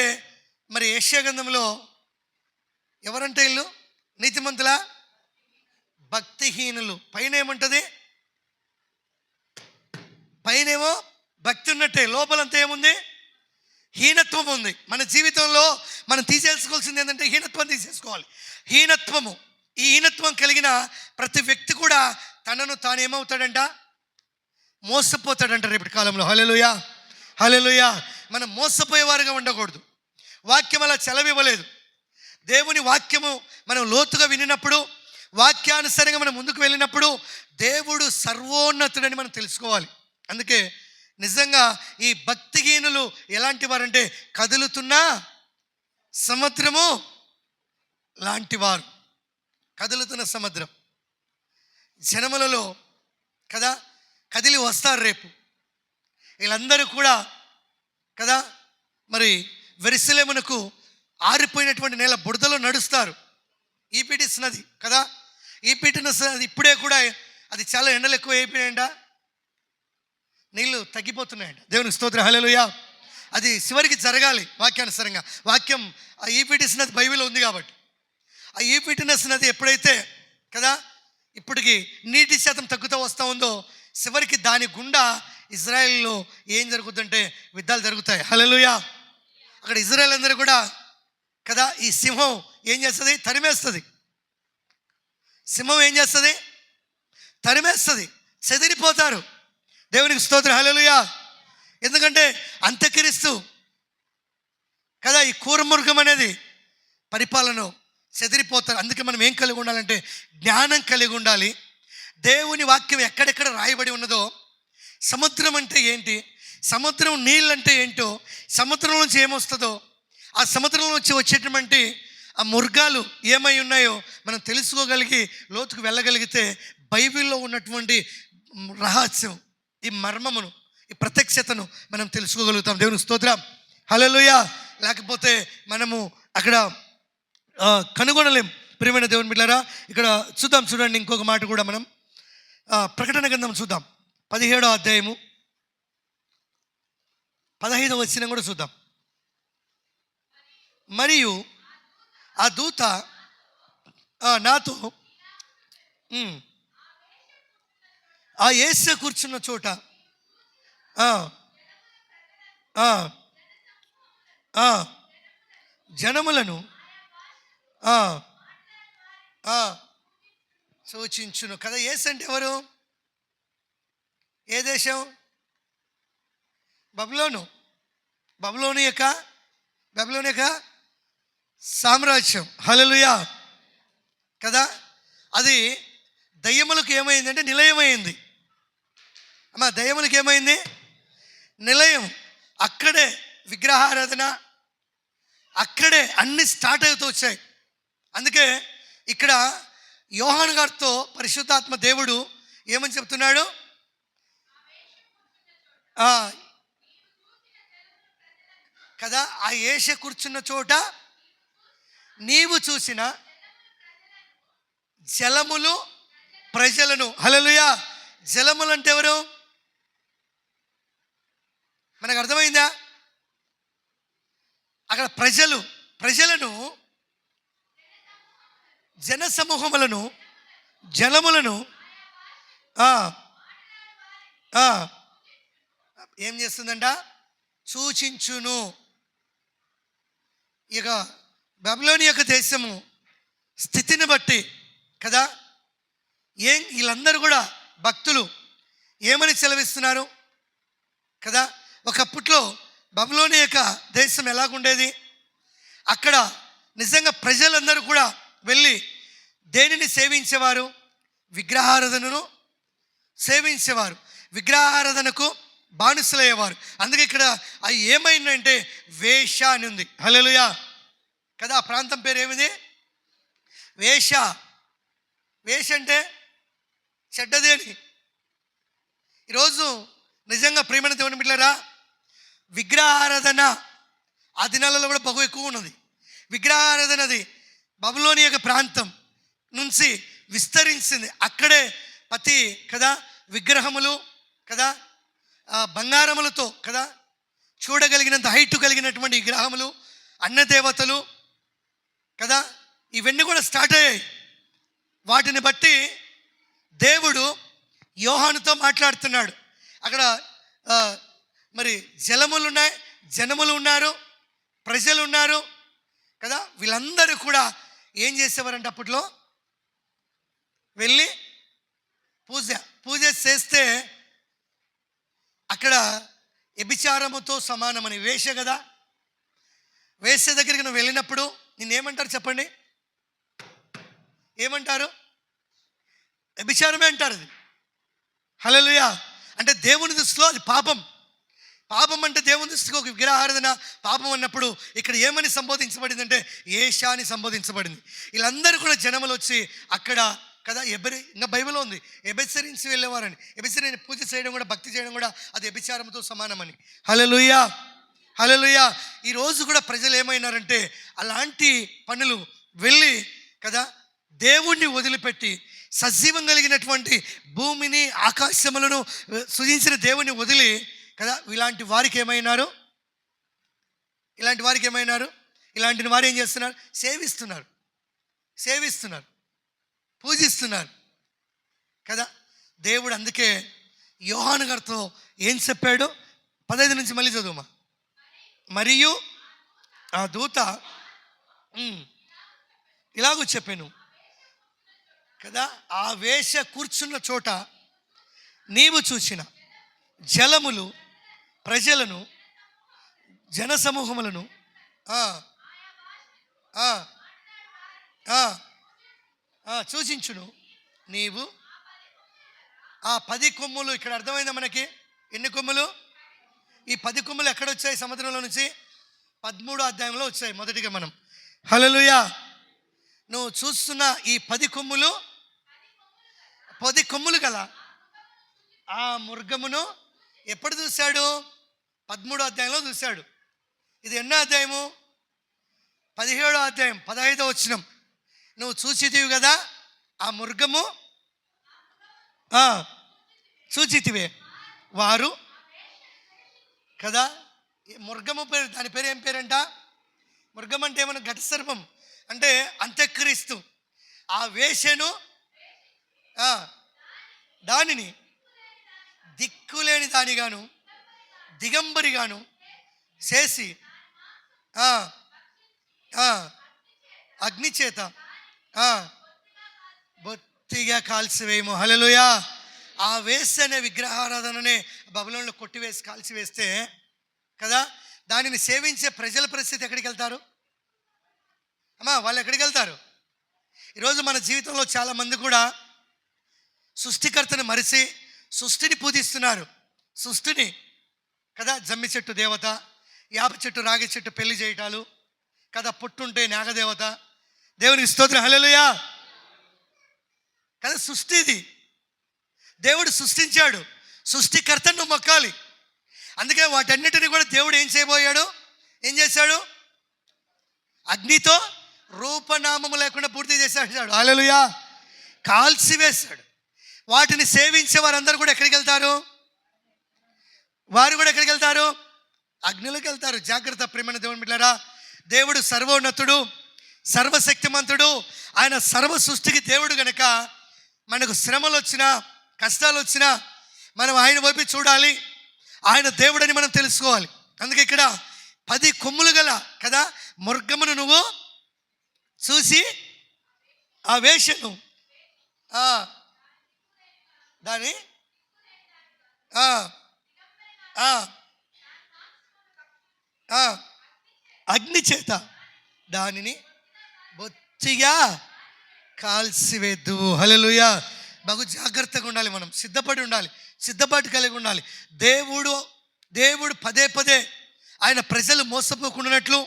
S1: మరి యెషయా గ్రంథంలో ఎవరంటే వీళ్ళు నీతిమంతుల భక్తిహీనులు. పైన ఏముంటుంది? పైనేమో భక్తి ఉన్నట్టే, లోపలంతా ఏముంది? హీనత్వం ఉంది. మన జీవితంలో మనం తీసేసుకోవాల్సింది ఏంటంటే హీనత్వం తీసేసుకోవాలి. హీనత్వము, ఈ హీనత్వం కలిగిన ప్రతి వ్యక్తి కూడా తనను తాను ఏమవుతాడంట? మోసపోతాడంట రేపటి కాలంలో. హల్లెలూయా, హల్లెలూయా. మనం మోసపోయేవారుగా ఉండకూడదు. వాక్యం అలా సెలవివ్వలేదు. దేవుని వాక్యము మనం లోతుగా వినినప్పుడు, వాక్యానుసారంగా మనం ముందుకు వెళ్ళినప్పుడు దేవుడు సర్వోన్నతుడని మనం తెలుసుకోవాలి. అందుకే నిజంగా ఈ భక్తిహీనులు ఎలాంటి వారంటే కదులుతున్న సముద్రము లాంటి వారు. కదులుతున్న సముద్రం జనములలో కదా కదిలి వస్తారు రేపు. వీళ్ళందరూ కూడా కదా మరి యెరూషలేమునకు ఆరిపోయినటువంటి నేల బురదలో నడుస్తారు. ఈపిటిస్ నది కదా, ఈపిటిస్ నది ఇప్పుడే కూడా అది చాలా ఎండలు ఎక్కువ అయిపోయాయంట, నీళ్ళు తగ్గిపోతున్నాయంట. దేవునికి స్తోత్రం, హల్లెలూయా. అది చివరికి జరగాలి వాక్యానుసారంగా. వాక్యం ఆ ఈపిటిస్ నది బైబిల్లో ఉంది కాబట్టి, ఆ ఈపిటిస్ నది ఎప్పుడైతే కదా ఇప్పటికి నీటి శాతం తగ్గుతూ వస్తూ ఉందో, చివరికి దాని గుండా ఇజ్రాయెల్లో ఏం జరుగుతుందంటే యుద్ధాలు జరుగుతాయి. హల్లెలూయా. అక్కడ ఇజ్రాయెల్ అందరూ కూడా కదా ఈ సింహం ఏం చేస్తుంది? తరిమేస్తుంది. సింహం ఏం చేస్తుంది? తరిమేస్తుంది, చెదిరిపోతారు. దేవునికి స్తోత్రం, హల్లెలూయా. ఎందుకంటే అంత్యక్రీస్తు కదా ఈ కూరమృగం అనేది పరిపాలన చెదిరిపోతారు. అందుకే మనం ఏం కలిగి ఉండాలంటే జ్ఞానం కలిగి ఉండాలి. దేవుని వాక్యం ఎక్కడెక్కడ రాయబడి ఉన్నదో, సముద్రం అంటే ఏంటి, సముద్రం నీళ్ళు అంటే ఏంటో, సముద్రం నుంచి ఏమొస్తుందో, ఆ సముద్రం నుంచి వచ్చేటువంటి ఆ మృగాలు ఏమై ఉన్నాయో మనం తెలుసుకోగలిగి లోతుకు వెళ్ళగలిగితే బైబిల్లో ఉన్నటువంటి రహస్యం, ఈ మర్మమును, ఈ ప్రత్యక్షతను మనం తెలుసుకోగలుగుతాం. దేవుని స్తోత్రం, హల్లెలూయా. లేకపోతే మనము అక్కడ కనుగొనలేం. ప్రియమైన దేవుని బిడ్డలారా, ఇక్కడ చూడండి ఇంకొక మాట కూడా మనం ప్రకటన గ్రంథం చూద్దాం. 17వ అధ్యాయము 15వ వచనం కూడా చూద్దాం. మరియు ఆ దూత నాతో ఆ యేసు కూర్చున్న చోట జనములను సూచించును కదా. యేసు అంటే ఎవరు? ఏ దేశం? బబులోను యొక్క సామ్రాజ్యం. హల్లెలూయా కదా. అది దయ్యములకు ఏమైందంటే నిలయమైంది. అమ్మా, దయ్యములకు ఏమైంది? నిలయం. అక్కడే విగ్రహారాధన, అక్కడే అన్ని స్టార్ట్ అవుతూ వచ్చాయి. అందుకే ఇక్కడ యోహాను గారితో పరిశుద్ధాత్మ దేవుడు ఏమని చెప్తున్నాడు? కదా, ఆ యేసు కూర్చున్న చోట నీవు చూసిన జలములు ప్రజలను. హల్లెలూయా. జలములు అంటే ఎవరు? మనకు అర్థమైందా? అక్కడ ప్రజలను జన సమూహములను, జలములను ఏం చేస్తుందంట? సూచించును. ఇక బబులోని యొక్క దేశము స్థితిని బట్టి కదా వీళ్ళందరూ కూడా భక్తులు ఏమని సెలవిస్తున్నారు కదా. ఒకప్పట్లో బబులోని యొక్క దేశం ఎలాగుండేది? అక్కడ నిజంగా ప్రజలందరూ కూడా వెళ్ళి దేనిని సేవించేవారు? విగ్రహారాధనను సేవించేవారు, విగ్రహారాధనకు బానిసలయ్యేవారు. అందుకే ఇక్కడ అవి ఏమైందంటే వేష అని ఉంది. హల్లెలూయా కదా. ఆ ప్రాంతం పేరు ఏమిది? వేష. వేష అంటే చెడ్డది అని. ఈరోజు నిజంగా ప్రియమైన దేవుని బిడ్డలారా, విగ్రహారాధన ఆ దినాలలో కూడా బహు ఎక్కువ ఉన్నది. విగ్రహారాధనది బబులోని యొక్క ప్రాంతం నుంచి విస్తరించింది. అక్కడే ప్రతి కదా విగ్రహములు కదా బంగారములతో కదా చూడగలిగినంత హైట్ కలిగినటువంటి విగ్రహములు, అన్నదేవతలు కదా ఇవన్నీ కూడా స్టార్ట్ అయ్యాయి. వాటిని బట్టి దేవుడు యోహానుతో మాట్లాడుతున్నాడు. అక్కడ మరి జలములు ఉన్నాయి, జనములు ఉన్నారు, ప్రజలు ఉన్నారు కదా. వీళ్ళందరూ కూడా ఏం చేసేవారంటే అప్పట్లో వెళ్ళి పూజ చేస్తే అక్కడ వ్యభిచారముతో సమానమని. వేష కదా, వేష దగ్గరికి నువ్వు వెళ్ళినప్పుడు నిన్నేమంటారు చెప్పండి? ఏమంటారు? వ్యభిచారమే అంటారు అది. హల్లెలూయా. అంటే దేవుని దృష్టిలో అది పాపం. పాపం అంటే దేవుని దృష్టికి ఒక విగ్రహారాధన పాపం అన్నప్పుడు ఇక్కడ ఏమని సంబోధించబడింది అంటే ఏషా అని సంబోధించబడింది. వీళ్ళందరూ కూడా జనములు వచ్చి అక్కడ కదా ఇంకా బైబిల్లో ఉంది ఎబెసరించి వెళ్ళేవారని. ఎబెసరిని పూజ చేయడం కూడా, భక్తి చేయడం కూడా అది వ్యభిచారంతో సమానమని. హల్లెలూయా, హల్లెలూయా. ఈరోజు కూడా ప్రజలు ఏమైనారంటే అలాంటి పనులు వెళ్ళి కదా దేవుణ్ణి వదిలిపెట్టి సజీవం కలిగినటువంటి భూమిని ఆకాశములను సృజించిన దేవుణ్ణి వదిలి కదా ఇలాంటి వారికి ఏమైనారు, ఇలాంటి వారు ఏం చేస్తున్నారు? సేవిస్తున్నారు, పూజిస్తున్నారు కదా. దేవుడు అందుకే యోహాను గారితో ఏం చెప్పాడు? 15 నుంచి మళ్ళీ చదువుమా. మరియు ఆ దూత ఇలాగూ చెప్పాను కదా, ఆ వేష కూర్చున్న చోట నీవు చూసిన జలములు ప్రజలను, జనసమూహములను సూచించును. నీవు ఆ 10 కొమ్ములు, ఇక్కడ అర్థమైందా మనకి ఎన్ని కొమ్ములు? ఈ 10 కొమ్ములు ఎక్కడొచ్చాయి? సముద్రంలో నుంచి 13వ అధ్యాయంలో వచ్చాయి మొదటిగా మనం. హల్లెలూయా. నువ్వు చూస్తున్న ఈ 10 కొమ్ములు, 10 కొమ్ములు గల ఆ మృగమును ఎప్పుడు చూశాడు? 13వ అధ్యాయంలో చూశాడు. ఇది ఎన్నో అధ్యాయము? 17వ అధ్యాయం 15వ వచనం. నువ్వు చూచితివి కదా ఆ మృగము, చూచితివే వారు కదా. మృగము పేరు, దాని పేరు ఏం పేరంట? మృగం అంటే ఏమన్నా ఘట సర్పం అంటే అంత్యక్రీస్తు. ఆ వేషను దానిని దిక్కులేని దానిగాను దిగంబరిగాను చేసి అగ్ని చేత బొత్తిగా కాల్చివేయము. హల్లెలూయా. ఆ వేసి అనే విగ్రహారాధననే బబులోనులో కొట్టివేసి కాల్చివేస్తే కదా దానిని సేవించే ప్రజల పరిస్థితి ఎక్కడికి వెళ్తారు అమ్మా? వాళ్ళు ఎక్కడికి వెళ్తారు? ఈరోజు మన జీవితంలో చాలామంది కూడా సృష్టికర్తను మరిచి సృష్టిని పూజిస్తున్నారు. సృష్టిని కదా, జమ్మి చెట్టు దేవత, యాప చెట్టు రాగి చెట్టు పెళ్లి చేయటాలు కదా, పుట్టుంటే నాగదేవత. దేవునికి స్తోత్రం, హల్లెలూయా కదా. సృష్టి ఇది, దేవుడు సృష్టించాడు, సృష్టికర్తను నువ్వు మొక్కాలి. అందుకే వాటన్నిటిని కూడా దేవుడు ఏం చేయబోయాడు? ఏం చేశాడు? అగ్నితో రూపనామము లేకుండా పూర్తి చేశాడు. హల్లెలూయా. కాల్చివేశాడు. వాటిని సేవించే వారందరూ కూడా ఎక్కడికి వెళ్తారు? వారు కూడా ఎక్కడికి వెళ్తారు? అగ్నిలోకి వెళ్తారు. జాగ్రత్త ప్రియమైన దేవుని బిడ్డలారా. దేవుడు సర్వోన్నతుడు, సర్వశక్తిమంతుడు, ఆయన సర్వ సృష్టికి దేవుడు గనక మనకు శ్రమలు వచ్చినా, కష్టాలు వచ్చినా మనం ఆయన వైపు చూడాలి. ఆయన దేవుడని మనం తెలుసుకోవాలి. అందుకే ఇక్కడ 10 కొమ్ములు గల కదా మృగమును నువ్వు చూసి ఆ వేషను దాని అగ్ని చేత దానిని బొత్తిగా కాల్చివేద్దు. హల్లెలూయా. బహు జాగ్రత్తగా ఉండాలి, మనం సిద్ధపడి ఉండాలి, సిద్ధపాటు కలిగి ఉండాలి. దేవుడు పదే ఆయన ప్రజలు మోసపోకుండానట్లు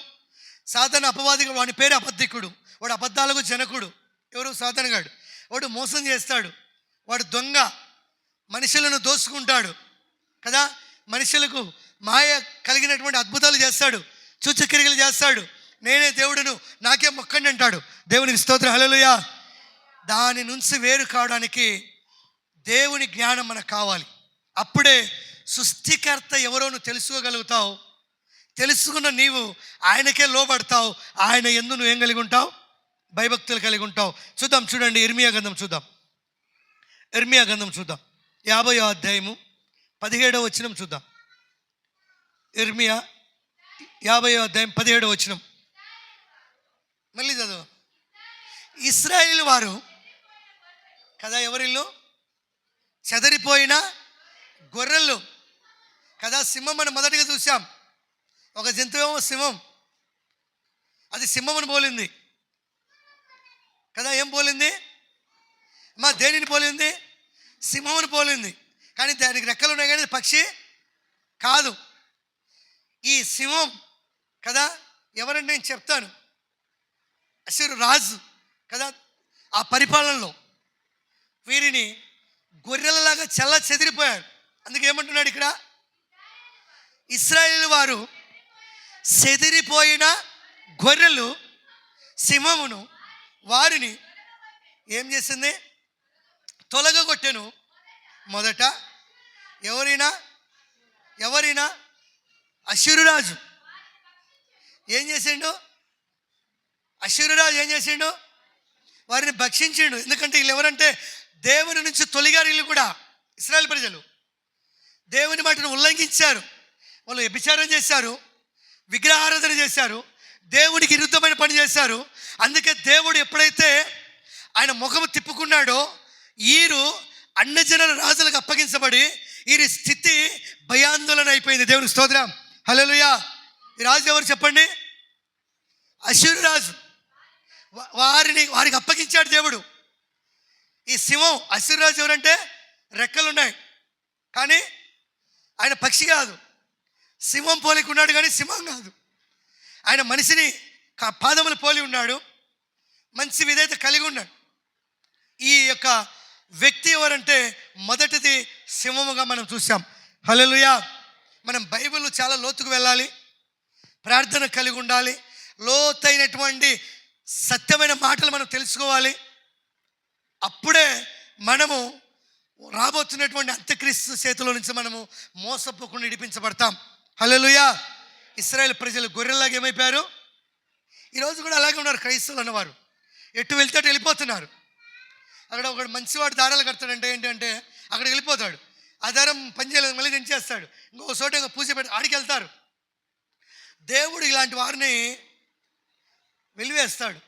S1: సాతాను అపవాదిగా, వాడి పేరు అబద్ధికుడు, వాడు అబద్ధాలకు జనకుడు. ఎవరు? సాతానుగాడు. వాడు మోసం చేస్తాడు, వాడు దొంగ, మనుషులను దోసుకుంటాడు కదా, మనుషులకు మాయ కలిగినటువంటి అద్భుతాలు చేస్తాడు, సూచక్రియలు చేస్తాడు. నేనే దేవుడును, నాకే మొక్కండి అంటాడు. దేవునికి స్తోత్రం, హల్లెలూయా. దాని నుంచి వేరు కావడానికి దేవుని జ్ఞానం మనకు కావాలి. అప్పుడే సృష్టికర్త ఎవరో నువ్వు తెలుసుకోగలుగుతావు. తెలుసుకున్న నీవు ఆయనకే లోబడతావు. ఆయన యందు నువ్వు ఏం కలిగి ఉంటావు? భయభక్తులు కలిగి ఉంటావు. చూద్దాం, చూడండి, ఇర్మియా గ్రంథం చూద్దాం. ఇర్మియా గ్రంథం చూద్దాం, 50వ అధ్యాయము 17వ వచనం చూద్దాం. ఇర్మియా 50వ అధ్యాయం 17వ వచనం. మళ్ళీ చదువు. ఇశ్రాయేలు వారు కదా, ఎవరిల్లు? చెదరిపోయిన గొర్రెలు కదా. సింహం మనం మొదటిగా చూసాం. ఒక జంతువేమో సింహం, అది సింహమును పోలింది కదా. ఏం పోలింది మా? దేనిని పోలింది? సింహమును పోలింది. కానీ దానికి రెక్కలు ఉన్నాయి, కానీ పక్షి కాదు. ఈ సింహం కదా ఎవరంటే నేను చెప్తాను. అష్షూరు రాజు కదా, ఆ పరిపాలనలో వీరిని గొర్రెలలాగా చెల్ల చెదిరిపోయారు. అందుకే ఏమంటున్నాడు ఇక్కడ, ఇశ్రాయేలు వారు చెదిరిపోయిన గొర్రెలు సింహమును వారిని ఏం చేసింది, తొలగొట్టెను. మొదట ఎవరైనా అష్షూరు రాజు ఏం చేసిండు, ఏం చేసిండు, వారిని భక్షించిండు. ఎందుకంటే వీళ్ళు ఎవరంటే దేవుని నుంచి తొలిగారు. వీళ్ళు కూడా ఇశ్రాయేలు ప్రజలు దేవుని మాటను ఉల్లంఘించారు. వాళ్ళు వ్యభిచారం చేశారు, విగ్రహారాధన చేశారు, దేవుడికి విరుద్ధమైన పని చేశారు. అందుకే దేవుడు ఎప్పుడైతే ఆయన ముఖము తిప్పుకున్నాడో వీరు అన్యజనుల రాజులకు అప్పగించబడి వీరి స్థితి భయాందోళన అయిపోయింది. దేవునికి స్తోత్రం, హల్లెలూయా. ఈ రాజు ఎవరు చెప్పండి, అష్షూరు రాజు. వారికి అప్పగించాడు దేవుడు. ఈ సింహం అష్షూరు రాజు ఎవరంటే రెక్కలున్నాయి కానీ ఆయన పక్షి కాదు, సింహం పోలికి ఉన్నాడు కానీ సింహం కాదు. ఆయన మనిషిని పాదములు పోలి ఉన్నాడు, మంచి విధేయత కలిగి ఉన్నాడు. ఈ యొక్క వ్యక్తి ఎవరంటే మొదటిది సింహముగా మనం చూసాం. హల్లెలూయా. మనం బైబిల్ చాలా లోతుకు వెళ్ళాలి, ప్రార్థన కలిగి ఉండాలి, లోతైనటువంటి సత్యమైన మాటలు మనం తెలుసుకోవాలి. అప్పుడే మనము రాబోతున్నటువంటి అంత్యక్రీస్తు చేతిలో నుంచి మనము మోసపోకుండా విడిపించబడతాం. హల్లెలూయా. ఇశ్రాయేల్ ప్రజలు గొర్రెల్లాగా ఏమైపోయారు, ఈరోజు కూడా అలాగే ఉన్నారు. క్రైస్తవులు అన్నవారు ఎటు వెళ్తే అటు వెళ్ళిపోతున్నారు. అక్కడ ఒకడు మంచివాడు దారాలు కడతాడంటే ఏంటంటే అక్కడికి వెళ్ళిపోతాడు, ఆ దారం పనిచేయలేదు మళ్ళీ దించేస్తాడు, ఇంకో చోట ఇంకా పూజ పెట్టి ఆడికి వెళ్తారు. దేవుడు ఇలాంటి వారిని వెలివేస్తాడు.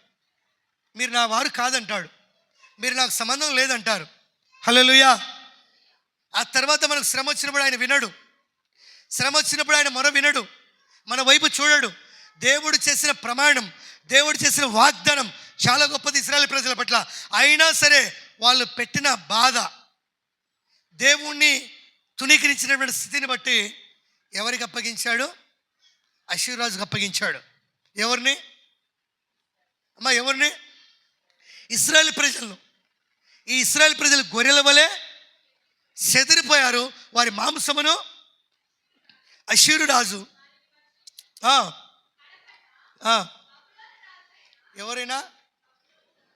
S1: మీరు నా వారు కాదంటాడు, మీరు నాకు సంబంధం లేదంటారు. హల్లెలూయా. ఆ తర్వాత మనకు శ్రమ వచ్చినప్పుడు ఆయన వినడు, శ్రమ వచ్చినప్పుడు ఆయన మొర వినడు, మన వైపు చూడడు. దేవుడు చేసిన ప్రమాణం, దేవుడు చేసిన వాగ్దానం చాలా గొప్పది ఇశ్రాయేలు ప్రజల పట్ల. అయినా సరే వాళ్ళు పెట్టిన బాధ, దేవుణ్ణి తునీకరించినటువంటి స్థితిని బట్టి ఎవరికి అప్పగించాడు, అష్షూరు రాజుకు అప్పగించాడు. ఎవరిని అమ్మా, ఎవరిని, ఇశ్రాయేలు ప్రజలను. ఈ ఇశ్రాయేలు ప్రజలు గొర్రెల వలె చెదిరిపోయారు. వారి మాంసమును అష్షూరు రాజు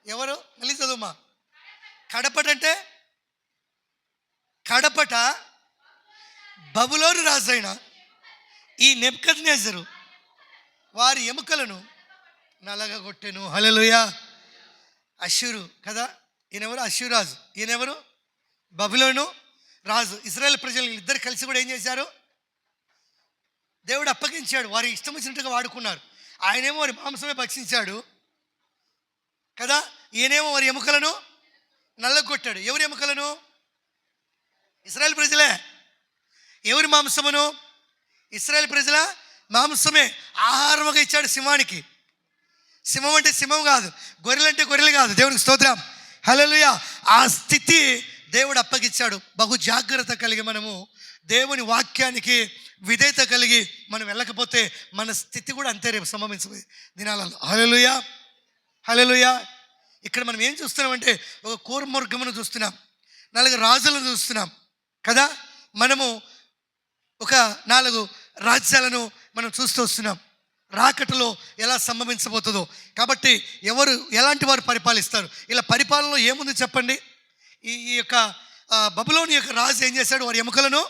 S1: ఎవరు మళ్ళీ చదువుమా. కడపట బబులోను రాజు అయిన ఈ నెబుకద్నెజరు వారి ఎముకలను నలగగొట్టెను. హల్లెలూయా. అష్షూరు కదా, ఈయనెవరు, అష్షూరు రాజు. ఈయనెవరు, బబులోను రాజు. ఇశ్రాయేల్ ప్రజలు ఇద్దరు కలిసి కూడా ఏం చేశారు, దేవుడు అప్పగించాడు. వారి ఇష్టం వచ్చినట్టుగా వాడుకున్నారు. ఆయనేమో వారి మాంసమే భక్షించాడు కదా, ఈయనేమో వారి ఎముకలను నల్లగొట్టాడు. ఎవరి ఎముకలను, ఇశ్రాయేల్ ప్రజలే. ఎవరి మాంసమును, ఇశ్రాయేల్ ప్రజల మాంసమే ఆహారముగా ఇచ్చాడు సింహానికి. సింహం అంటే సింహం కాదు, గొర్రెలు అంటే గొర్రెలు కాదు. దేవునికి స్తోత్రం, హల్లెలూయా. ఆ స్థితి దేవుడు అప్పగించాడు. బహు జాగ్రత్త కలిగి మనము దేవుని వాక్యానికి విధేయత కలిగి మనం వెళ్ళకపోతే మన స్థితి కూడా అంతే రేపు సంభవించే దినాలలో. హల్లెలూయా, హల్లెలూయా. ఇక్కడ మనం ఏం చూస్తున్నామంటే ఒక కూర్మర్గమును చూస్తున్నాం, 4 రాజులను చూస్తున్నాం కదా. మనము ఒక 4 రాజ్యాలను మనం చూస్తూ వస్తున్నాం. రాకటలో ఎలా సంభవించబోతుందో. కాబట్టి ఎవరు ఎలాంటి వారు పరిపాలిస్తారు, ఇలా పరిపాలనలో ఏముంది చెప్పండి. ఈ యొక్క బబులోను యొక్క రాజు ఏం చేశాడు, వారి ఎముకలను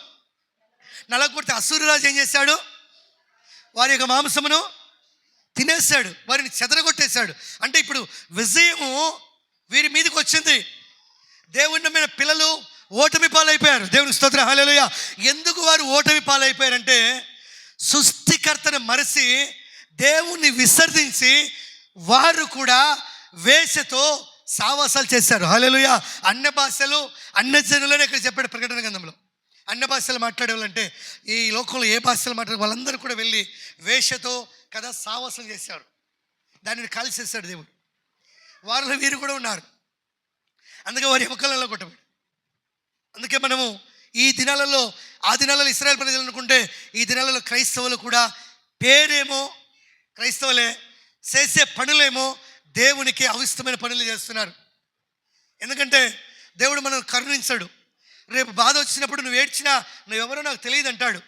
S1: నలగొడితే అష్షూరు రాజు ఏం చేశాడు, వారి యొక్క మాంసమును తినేశాడు, వారిని చెదరగొట్టేశాడు. అంటే ఇప్పుడు విజయము వీరి మీదకి వచ్చింది. దేవుని మీద పిల్లలు ఓటమి పాలైపోయారు. దేవుని స్తోత్రం, హల్లెలూయా. ఎందుకు వారు ఓటమి పాలైపోయారంటే సృష్టికర్తను మరచి దేవుణ్ణి విసర్జించి వారు కూడా వేషతో సావాసాలు చేశారు. హల్లెలూయా. అన్య భాషలు అన్య జనులని ఇక్కడ చెప్పాడు ప్రకటన గ్రంథంలో. అన్య భాషలు మాట్లాడేవాళ్ళంటే ఈ లోకంలో ఏ భాషలు మాట్లాడే వాళ్ళందరూ కూడా వెళ్ళి వేషతో కదా సావాసం చేశారు. దానిని కాల్చేశాడు దేవుడు. వారిలో వీరు కూడా ఉన్నారు. అందుకే వారి ఎముకలలో కొట్టబడి. అందుకే మనము ఈ దినాలలో, ఆ దినాలలో ఇశ్రాయేల్ ప్రజలు అనుకుంటే ఈ దినాలలో క్రైస్తవులు కూడా పేరేమో క్రైస్తవులే, చేసే పనులేమో దేవునికి అవిష్టమైన పనులు చేస్తున్నారు. ఎందుకంటే దేవుడు మనం కరుణించడు. రేపు బాధ వచ్చినప్పుడు నువ్వు ఏడ్చినా నువ్వెవరో నాకు తెలియదు అంటాడు.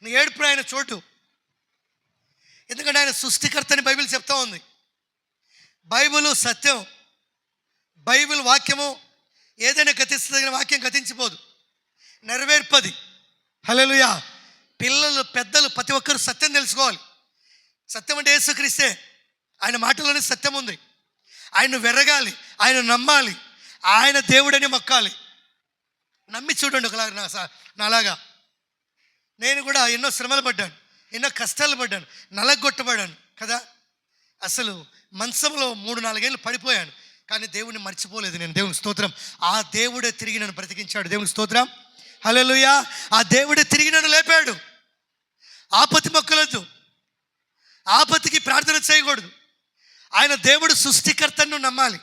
S1: నీ ఏడుపు ఆయన చోటు. ఎందుకంటే ఆయన సృష్టికర్త అని బైబిల్ చెప్తా ఉంది. బైబిల్ సత్యం. బైబిల్ వాక్యము ఏదైనా గతించదగిన వాక్యం గతించిపోదు, నెరవేర్పది. హల్లెలూయా. పిల్లలు పెద్దలు ప్రతి ఒక్కరు సత్యం తెలుసుకోవాలి. సత్యం అంటే యేసుక్రీస్తే. ఆయన మాటలోనే సత్యం ఉంది. ఆయన వెరగాలి, ఆయన నమ్మాలి, ఆయన దేవుడని మొక్కాలి. నమ్మి చూడండి. ఒకలాగా నాలాగా నేను కూడా ఎన్నో శ్రమలు పడ్డాను, ఎన్నో కష్టాలు పడ్డాను, నలగొట్టబడ్డాను కదా. అసలు మంచంలో 3-4 ఏళ్ళు పడిపోయాను, కానీ దేవుడిని మర్చిపోలేదు నేను. దేవుని స్తోత్రం. ఆ దేవుడే తిరిగి నన్ను బ్రతికించాడు. దేవుని స్తోత్రం. హల్లెలూయా. ఆ దేవుడే తిరిగి నన్ను లేపాడు. ఆపత్తి మొక్కలొద్దు, ఆపత్తికి ప్రార్థన చేయకూడదు. ఆయన దేవుడు సృష్టికర్తను నమ్మాలి,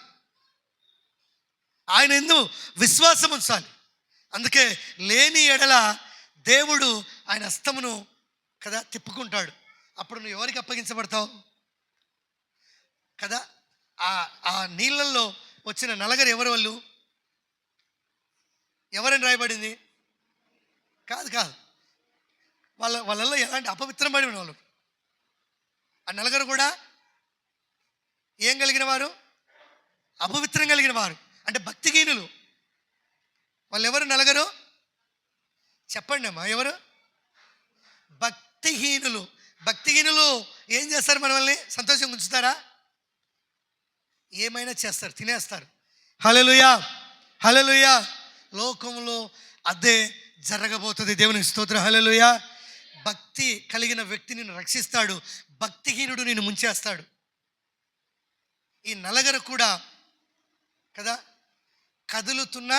S1: ఆయన ఎందు విశ్వాసం ఉంచాలి. అందుకే లేని ఎడల దేవుడు ఆయన హస్తమును కదా తిప్పుకుంటాడు. అప్పుడు నువ్వు ఎవరికి అప్పగించబడతావు కదా. ఆ నీళ్ళల్లో వచ్చిన నలగరు ఎవరు? వాళ్ళు ఎవరని రాయబడింది? కాదు వాళ్ళల్లో ఎలాంటి అపవిత్రం పడిన వాళ్ళు. ఆ నలగరు కూడా ఏం కలిగిన వారు? అపవిత్రం కలిగిన వారు, అంటే భక్తిహీనులు. వాళ్ళు ఎవరు నలగరు? చెప్పండి అమ్మా, ఎవరు? భక్తిహీనులు. భక్తిహీనులు ఏం చేస్తారు? మనల్ని సంతోషంగా ఉంచుతారా? ఏమైనా చేస్తారు, తినేస్తారు. హల్లెలూయా, హల్లెలూయా. లోకంలో అదే జరగబోతుంది. దేవునికి స్తోత్రం. హల్లెలూయా. భక్తి కలిగిన వ్యక్తి నిన్ను రక్షిస్తాడు, భక్తిహీనుడు నిన్ను ముంచేస్తాడు. ఈ నలగరు కూడా కదా కదులుతున్న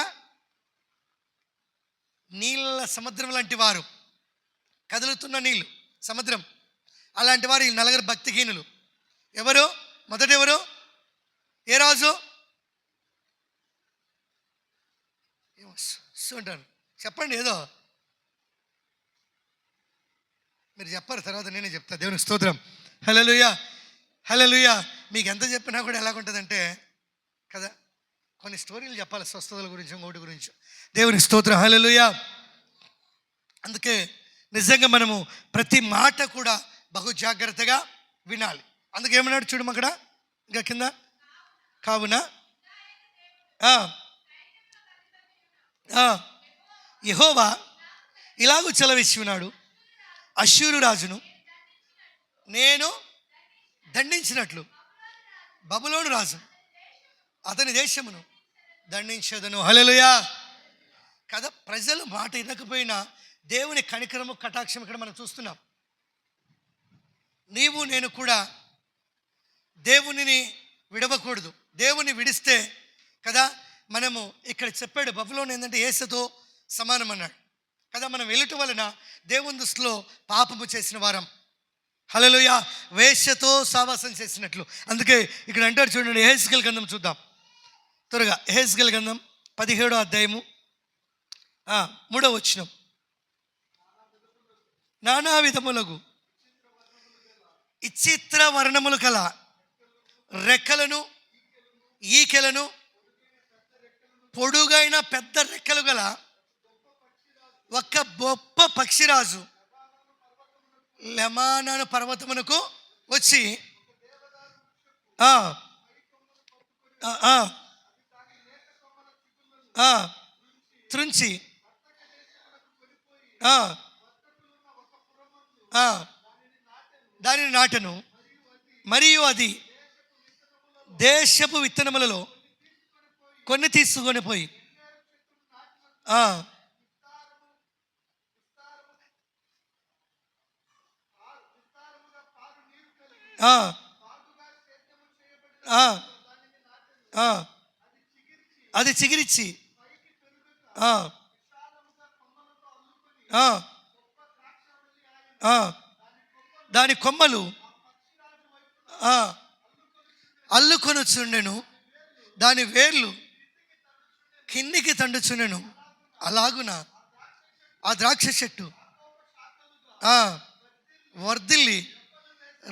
S1: నీళ్ళ సముద్రం లాంటి వారు, కదులుతున్న నీళ్ళు సముద్రం అలాంటి వారు. ఈ నలుగురు భక్తిహీనులు. ఎవరు? మొదట ఎవరు? ఏ రాజు? అంటారు, చెప్పండి. ఏదో మీరు చెప్పారు, తర్వాత నేనే చెప్తా. దేవునికి స్తోత్రం. హల్లెలూయా, హల్లెలూయా. మీకు ఎంత చెప్పినా కూడా ఎలాగుంటుందంటే కదా, కొన్ని స్టోరీలు చెప్పాలి, స్వస్థతల గురించి, ఇంకోటి గురించి. దేవునికి స్తోత్రం. హల్లెలూయా. అందుకే నిజంగా మనము ప్రతి మాట కూడా బహు జాగ్రత్తగా వినాలి. అందుకే ఏమన్నాడు చూడము అక్కడ ఇంకా కింద. కావున యెహోవా ఇలాగూ సెలవిచ్చి ఉన్నాడు, అష్షూరు రాజును నేను దండించినట్లు బబులోను రాజు అతని దేశమును దండించేదను. హల్లెలూయా కదా. ప్రజలు మాట వినకపోయినా దేవుని కనికరము, కటాక్షం ఇక్కడ మనం చూస్తున్నాం. నీవు నేను కూడా దేవునిని విడవకూడదు. దేవుని విడిస్తే కదా, మనము ఇక్కడ చెప్పాడు బబులోను ఏంటంటే యేసుతో సమానం అన్నాడు కదా. మనం వెళ్ళటం వలన దేవుని దృష్టిలో పాపము చేసిన వారం. హల్లెలూయా. వేశ్యతో సావాసం చేసినట్లు. అందుకే ఇక్కడ అంటారు చూడండి, యెహెజ్కేలు గ్రంథం చూద్దాం త్వరగా. యెహెజ్కేలు గ్రంథం 17వ అధ్యాయము 3వ వచనం. నానా విధములకు విచిత్ర వర్ణములు కల రెక్కలను, ఈకెలను, పొడుగైన పెద్ద రెక్కలు గల ఒక గొప్ప పక్షిరాజు లెబానోను పర్వతమునకు వచ్చి త్రుంచి దానిని నాటను, మరియు అది దేశపు విత్తనములలో కొన్ని తీసుకొని పోయి అది చిగిరిచ్చి దాని కొమ్మలు అల్లుకొనుచుండెను, దాని వేర్లు కిందికి తండుచుండెను. అలాగున ఆ ద్రాక్ష చెట్టు వర్ధిల్లి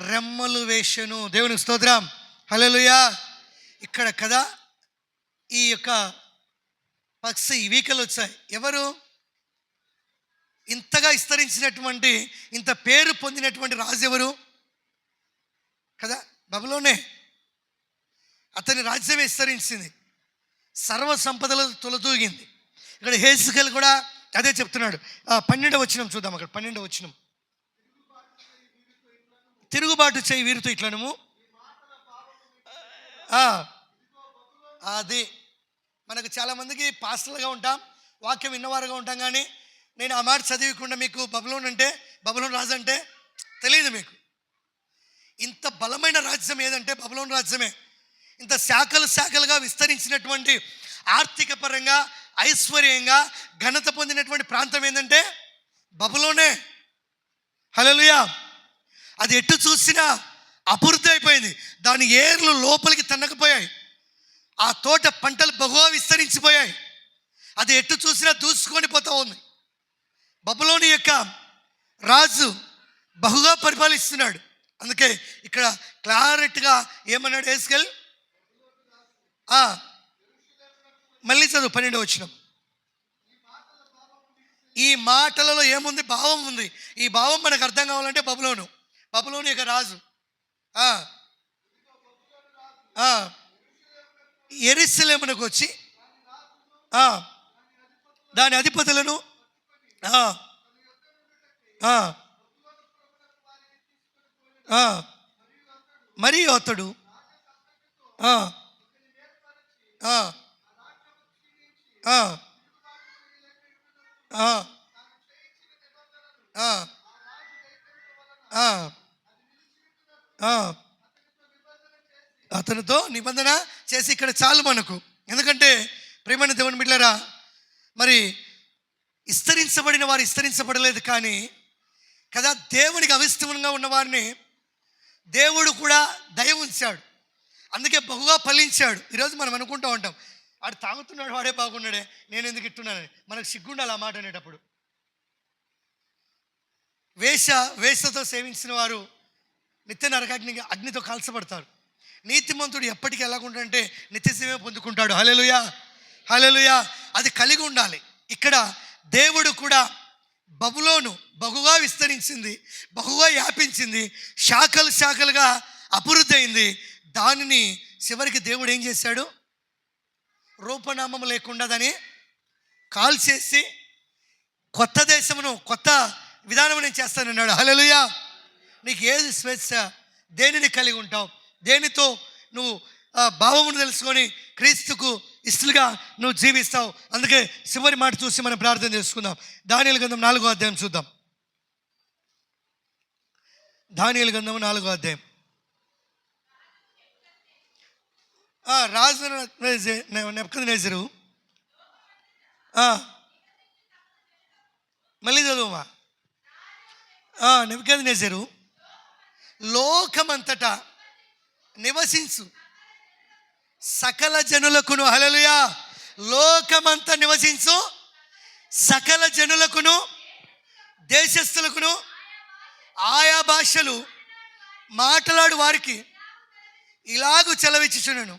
S1: రెమ్మలు వేషను. దేవునికి స్తోత్రం, హల్లెలూయా. ఇక్కడ కదా ఈ యొక్క పక్షి ఈకలు వచ్చాయి. ఎవరు? ఇంతగా విస్తరించినటువంటి, ఇంత పేరు పొందినటువంటి రాజు ఎవరు కదా? బబులోనే. అతని రాజ్యం విస్తరించింది, సర్వ సంపదలు తొలతూగింది. ఇక్కడ హెజ్కేలు కూడా అదే చెప్తున్నాడు. 12వ వచనం చూద్దాం. అక్కడ 12వ వచనం, తిరుగుబాటు చేయి వీరితో ఇట్లనము. అది మనకు చాలామందికి పాస్టర్లుగా ఉంటాం, వాక్యం విన్నవారుగా ఉంటాం, కానీ నేను ఆ మాట చదివకుండా మీకు బబులోన్ అంటే, బబులోన్ రాజు అంటే తెలియదు మీకు. ఇంత బలమైన రాజ్యం ఏదంటే బబులోన్ రాజ్యమే. ఇంత శాఖలుగా విస్తరించినటువంటి, ఆర్థిక పరంగా ఐశ్వర్యంగా ఘనత పొందినటువంటి ప్రాంతం ఏంటంటే బబులోనే. హల్లెలూయా. అది ఎటు చూసినా అభివృద్ధి అయిపోయింది. దాని ఏర్లు లోపలికి తన్నకపోయాయి. ఆ తోట పంటలు బహుగా విస్తరించిపోయాయి. అది ఎటు చూసినా దూసుకొని పోతా ఉంది. బబులోని యొక్క రాజు బహుగా పరిపాలిస్తున్నాడు. అందుకే ఇక్కడ క్లారిటీగా ఏమన్నాడు హెజ్కేలు? మళ్ళీ చదువు 12వ వచనం. ఈ మాటలలో ఏముంది? భావం ఉంది. ఈ భావం మనకు అర్థం కావాలంటే బబులోను యొక్క రాజు యెరూషలేమునకు వచ్చి దాని అధిపతులను మరియు అతడు అతనితో నిబంధన చేసి, ఇక్కడ చాలు మనకు. ఎందుకంటే ప్రియమైన దేవుని బిడ్డలారా, మరి విస్తరించబడిన వారు విస్తరించబడలేదు, కానీ కదా దేవునికి అవిష్టంగా ఉన్న వారిని దేవుడు కూడా దయ ఉంచాడు. అందుకే బహుగా ఫలించాడు. ఈరోజు మనం అనుకుంటూ ఉంటాం, వాడు తాగుతున్నాడు, వాడే బాగున్నాడే, నేను ఎందుకు ఇట్టున్నానని. మనకు సిగ్గుండాలి ఆ మాట అనేటప్పుడు. వేషతో సేవించిన వారు నిత్య అగ్నితో కాల్చబడతారు. నీతిమంతుడు ఎప్పటికీ ఎలాగుంటాడంటే నిత్యజీవమే పొందుకుంటాడు. హల్లెలూయా, హల్లెలూయా. అది కలిగి ఉండాలి. ఇక్కడ దేవుడు కూడా బబులోను బహుగా విస్తరించింది, బహుగా వ్యాపించింది, శాఖలుగా అభివృద్ధి అయింది. దానిని చివరికి దేవుడు ఏం చేశాడు? రూపనామం లేకుండా దాన్ని కాల్చేసి కొత్త దేశమును, కొత్త విధానం నేను చేస్తానన్నాడు. హల్లెలూయా. నీకు ఏది స్వేచ్ఛ, దేనిని కలిగి ఉంటావు, దేనితో నువ్వు భావమును తెలుసుకొని క్రీస్తుకు ఇష్టలుగా నువ్వు జీవిస్తావు. అందుకే చివరి మాట చూసి మనం ప్రార్థన చేసుకుందాం. దానియేలు గ్రంథం 4వ అధ్యాయం చూద్దాం. దానియేలు గ్రంథం 4వ అధ్యాయం. రాజు నెబుకద్నెజరు, మళ్ళీ చదువుమా. నెబుకద్నెజరు లోకమంతటా నివసించు సకల జనులకును, హల్లెలూయా, లోకమంతా నివసించు సకల జనులకును, దేశస్థులకును, ఆయా భాషలు మాట్లాడు వారికి ఇలాగు చెలవిచ్చుచున్నాను,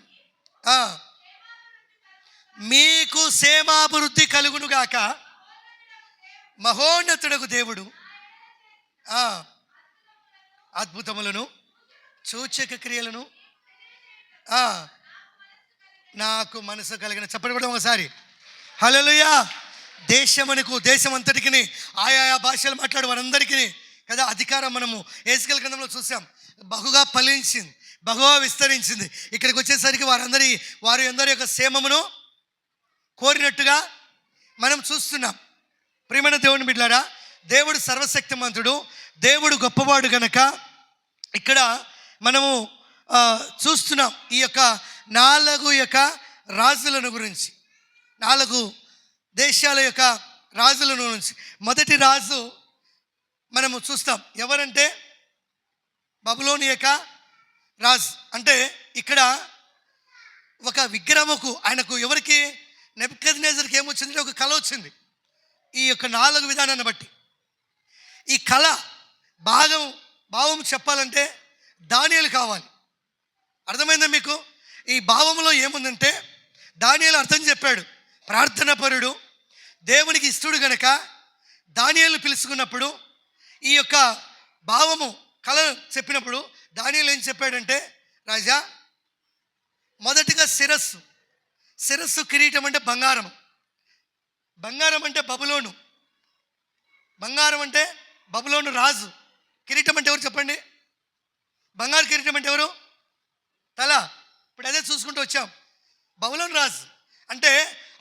S1: మీకు క్షేమాభివృద్ధి కలుగునుగాక. మహోన్నతుడకు దేవుడు అద్భుతములను, సూచక క్రియలను నాకు మనసు కలిగిన. చెప్పడం ఒకసారి హల్లెలూయా. దేశం అంతటికి ఆయా భాషలు మాట్లాడే వారందరికీ కదా అధికారం మనము హెజ్కేలు గ్రంథంలో చూసాం. బహుగా ఫలించింది, బహుగా విస్తరించింది. ఇక్కడికి వచ్చేసరికి వారి అందరి యొక్క క్షేమమును కోరినట్టుగా మనం చూస్తున్నాం. ప్రియమైన దేవుని బిడ్డలారా, దేవుడు సర్వశక్తిమంతుడు, దేవుడు గొప్పవాడు గనక ఇక్కడ మనము చూస్తున్నాం ఈ యొక్క 4 రాజులను గురించి, 4 దేశాల యొక్క రాజులను గురించి. మొదటి రాజు మనము చూస్తాం ఎవరంటే బబులోని యొక్క రాజు. అంటే ఇక్కడ ఒక విగ్రహముకు, ఆయనకు ఎవరికి, నెబుకద్నెజర్కి ఏమొచ్చిందంటే ఒక కళ వచ్చింది. ఈ యొక్క 4 విధానాన్ని బట్టి ఈ కళ భాగం భావం చెప్పాలంటే దానియేలు కావాలి. అర్థమైందా మీకు? ఈ భావంలో ఏముందంటే దానియేలు అర్థం చెప్పాడు. ప్రార్థనాపరుడు, దేవునికి ఇష్టడు గనక దానియేలు పిలుచుకున్నప్పుడు ఈ యొక్క భావము కళ చెప్పినప్పుడు దానియేలు ఏం చెప్పాడంటే, రాజా మొదటిగా శిరస్సు కిరీటం అంటే బంగారం అంటే బబులోను, బంగారం అంటే బబులోను రాజు. కిరీటం అంటే ఎవరు చెప్పండి? బంగారు కిరీటం అంటే ఎవరు? తల. ఇప్పుడు అదే చూసుకుంటూ వచ్చాం. బబులోను రాజు అంటే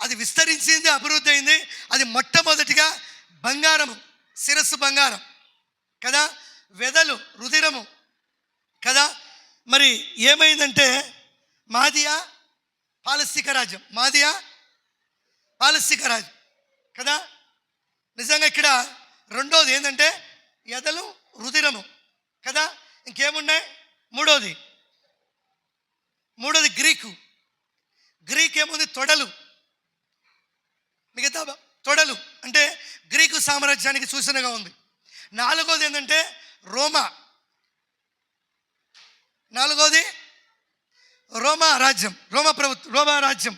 S1: అది విస్తరించింది, అభివృద్ధి అయింది. అది మొట్టమొదటిగా బంగారము, శిరస్సు బంగారం కదా, వెదలు రుధిరము కదా. మరి ఏమైందంటే మాదియా పాలస్తీక రాజ్యం కదా. నిజంగా ఇక్కడ రెండోది ఏంటంటే ఎదలు రుధిరము కదా. ఇంకేమున్నాయి? మూడోది గ్రీక్ ఏముంది? తొడలు. మిగతా తొడలు అంటే గ్రీకు సామ్రాజ్యానికి సూచనగా ఉంది. నాలుగోది ఏంటంటే రోమా రాజ్యం.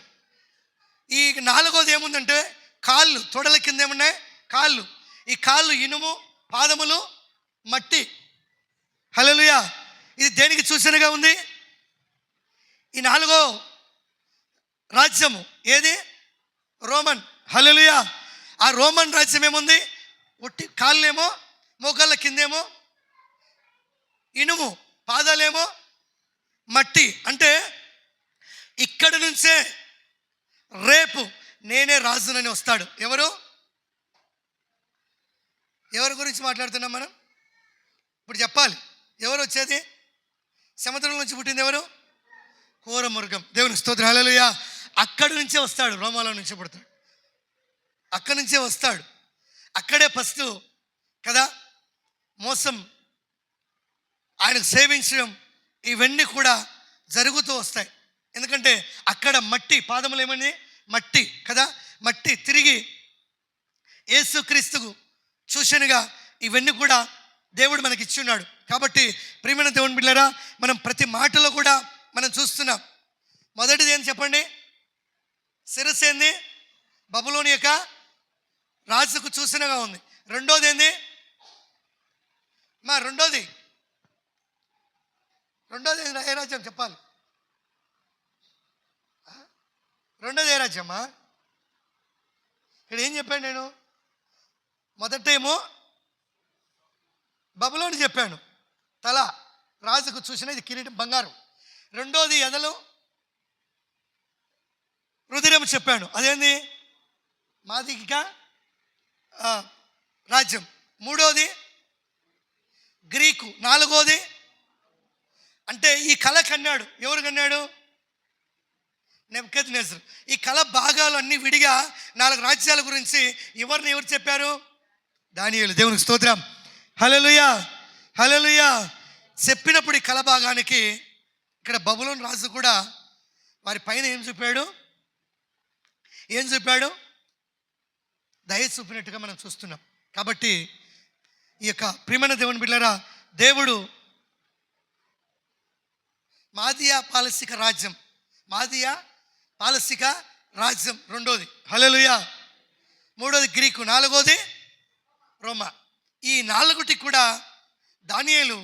S1: ఈ నాలుగోది ఏముందంటే కాళ్ళు. తొడల కింద ఏమున్నాయి? కాళ్ళు. ఈ కాళ్ళు ఇనుము, పాదములు మట్టి. హల్లెలూయా. ఇది దేనికి సూచనగా ఉంది? ఈ నాలుగో రాజ్యము ఏది? రోమన్. హల్లెలూయా. ఆ రోమన్ రాజ్యం ఏముంది? ఒట్టి కాళ్ళేమో, మోకాళ్ళ కిందేమో ఇనుము, పాదాలేమో మట్టి. అంటే ఇక్కడ నుంచే రేపు నేనే రాజునని వస్తాడు. ఎవరి గురించి మాట్లాడుతున్నాం మనం? ఇప్పుడు చెప్పాలి. ఎవరు వచ్చేది? సముద్రం నుంచి పుట్టింది ఎవరు? కోర మృగం. దేవుని స్తోత్రం. హల్లెలూయా. అక్కడి నుంచే వస్తాడు. రోమాలో నుంచి పుడతాడు. అక్కడి నుంచే వస్తాడు. అక్కడే ఫస్ట్ కదా మోసం, ఆయనకు సేవించడం, ఇవన్నీ కూడా జరుగుతూ వస్తాయి. ఎందుకంటే అక్కడ మట్టి, పాదములు ఏమని? మట్టి కదా. మట్టి తిరిగి యేసుక్రీస్తుకు సూచనగా ఇవన్నీ కూడా దేవుడు మనకి ఇచ్చి ఉన్నాడు. కాబట్టి ప్రియమైన దేవుని బిడ్డలారా, మనం ప్రతి మాటలో కూడా మనం చూస్తున్నాం. మొదటిది ఏంటి చెప్పండి? శిరస్సు ఏంది? బబులోని యొక్క రాజుకు సూచనగా ఉంది. రెండోది ఏంది? రెండోది ఏ రాజ్యం చెప్పాలి? రెండోది ఏ రాజ్యమ్మా? ఇక్కడ ఏం చెప్పాను నేను? మొదటేమో బబులోని చెప్పాను, తల రాజుకు చూసిన, ఇది కిరీటం బంగారం. రెండోది ఎదలు రుధిరం చెప్పాను, అదేంది? మాదిక రాజ్యం. మూడోది గ్రీకు. నాలుగోది అంటే ఈ కళ కన్నాడు. ఎవరు కన్నాడు? నెబుకద్నెజరు. ఈ కళ భాగాలు అన్నీ విడిగా 4 రాజ్యాల గురించి ఎవరు చెప్పారు? దానియేలు. దేవునికి స్తోత్రం. హల్లెలూయా. చెప్పినప్పుడు ఈ కళ భాగానికి ఇక్కడ బబులోను రాజు కూడా వారి పైన ఏం చూపాడు? దయ చూపినట్టుగా మనం చూస్తున్నాం. కాబట్టి ఈ యొక్క ప్రియమైన దేవుని బిడ్డలారా, దేవుడు మాదియా పాలస్తీక రాజ్యం రెండోది. హల్లెలూయా. మూడోది గ్రీకు. నాలుగోది రోమా. ఈ 4టి కూడా దానియేలు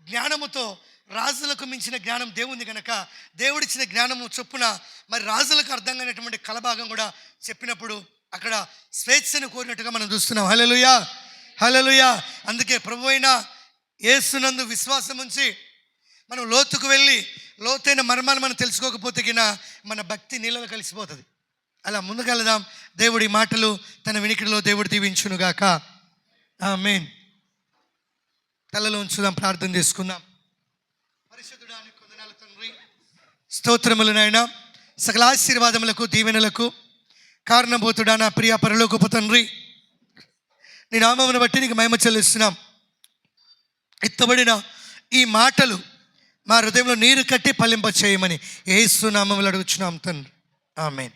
S1: జ్ఞానముతో, రాజులకు మించిన జ్ఞానం దేవుంది కనుక దేవుడిచ్చిన జ్ఞానము చొప్పున మరి రాజులకు అర్థం కానటువంటి కలభాగం కూడా చెప్పినప్పుడు అక్కడ స్వేచ్ఛను కోరినట్టుగా మనం చూస్తున్నాం. హల్లెలూయా. అందుకే ప్రభువైన యేసునందు విశ్వాసం ఉంచి మనం లోతుకు వెళ్ళి లోతైన మర్మాన్ని మనం తెలుసుకోకపోతే గిన మన భక్తి నీళ్ళలో కలిసిపోతుంది. అలా ముందుకెళ్దాం. దేవుడి మాటలు తన వినికిడిలో దేవుడు దీవించునుగాక. ఆమేన్. తలలో ఉంచుదాం, ప్రార్థన చేసుకుందాం. పరిశుద్ధుడా నీకు వందనాలు తండ్రి, స్తోత్రములు నాయనా. సకల ఆశీర్వాదములకు, దీవెనలకు కారణభూతుడా నా ప్రియ పరలోకపు తండ్రి, నీ నామమును బట్టి నీకు మహిమ చెల్లిస్తున్నాం. ఎత్తబడిన ఈ మాటలు మా హృదయంలో నీరు కట్టి ఫలింప చేయమని యేసు నామములో అడుగుచున్నాం తండ్రి. ఆమేన్.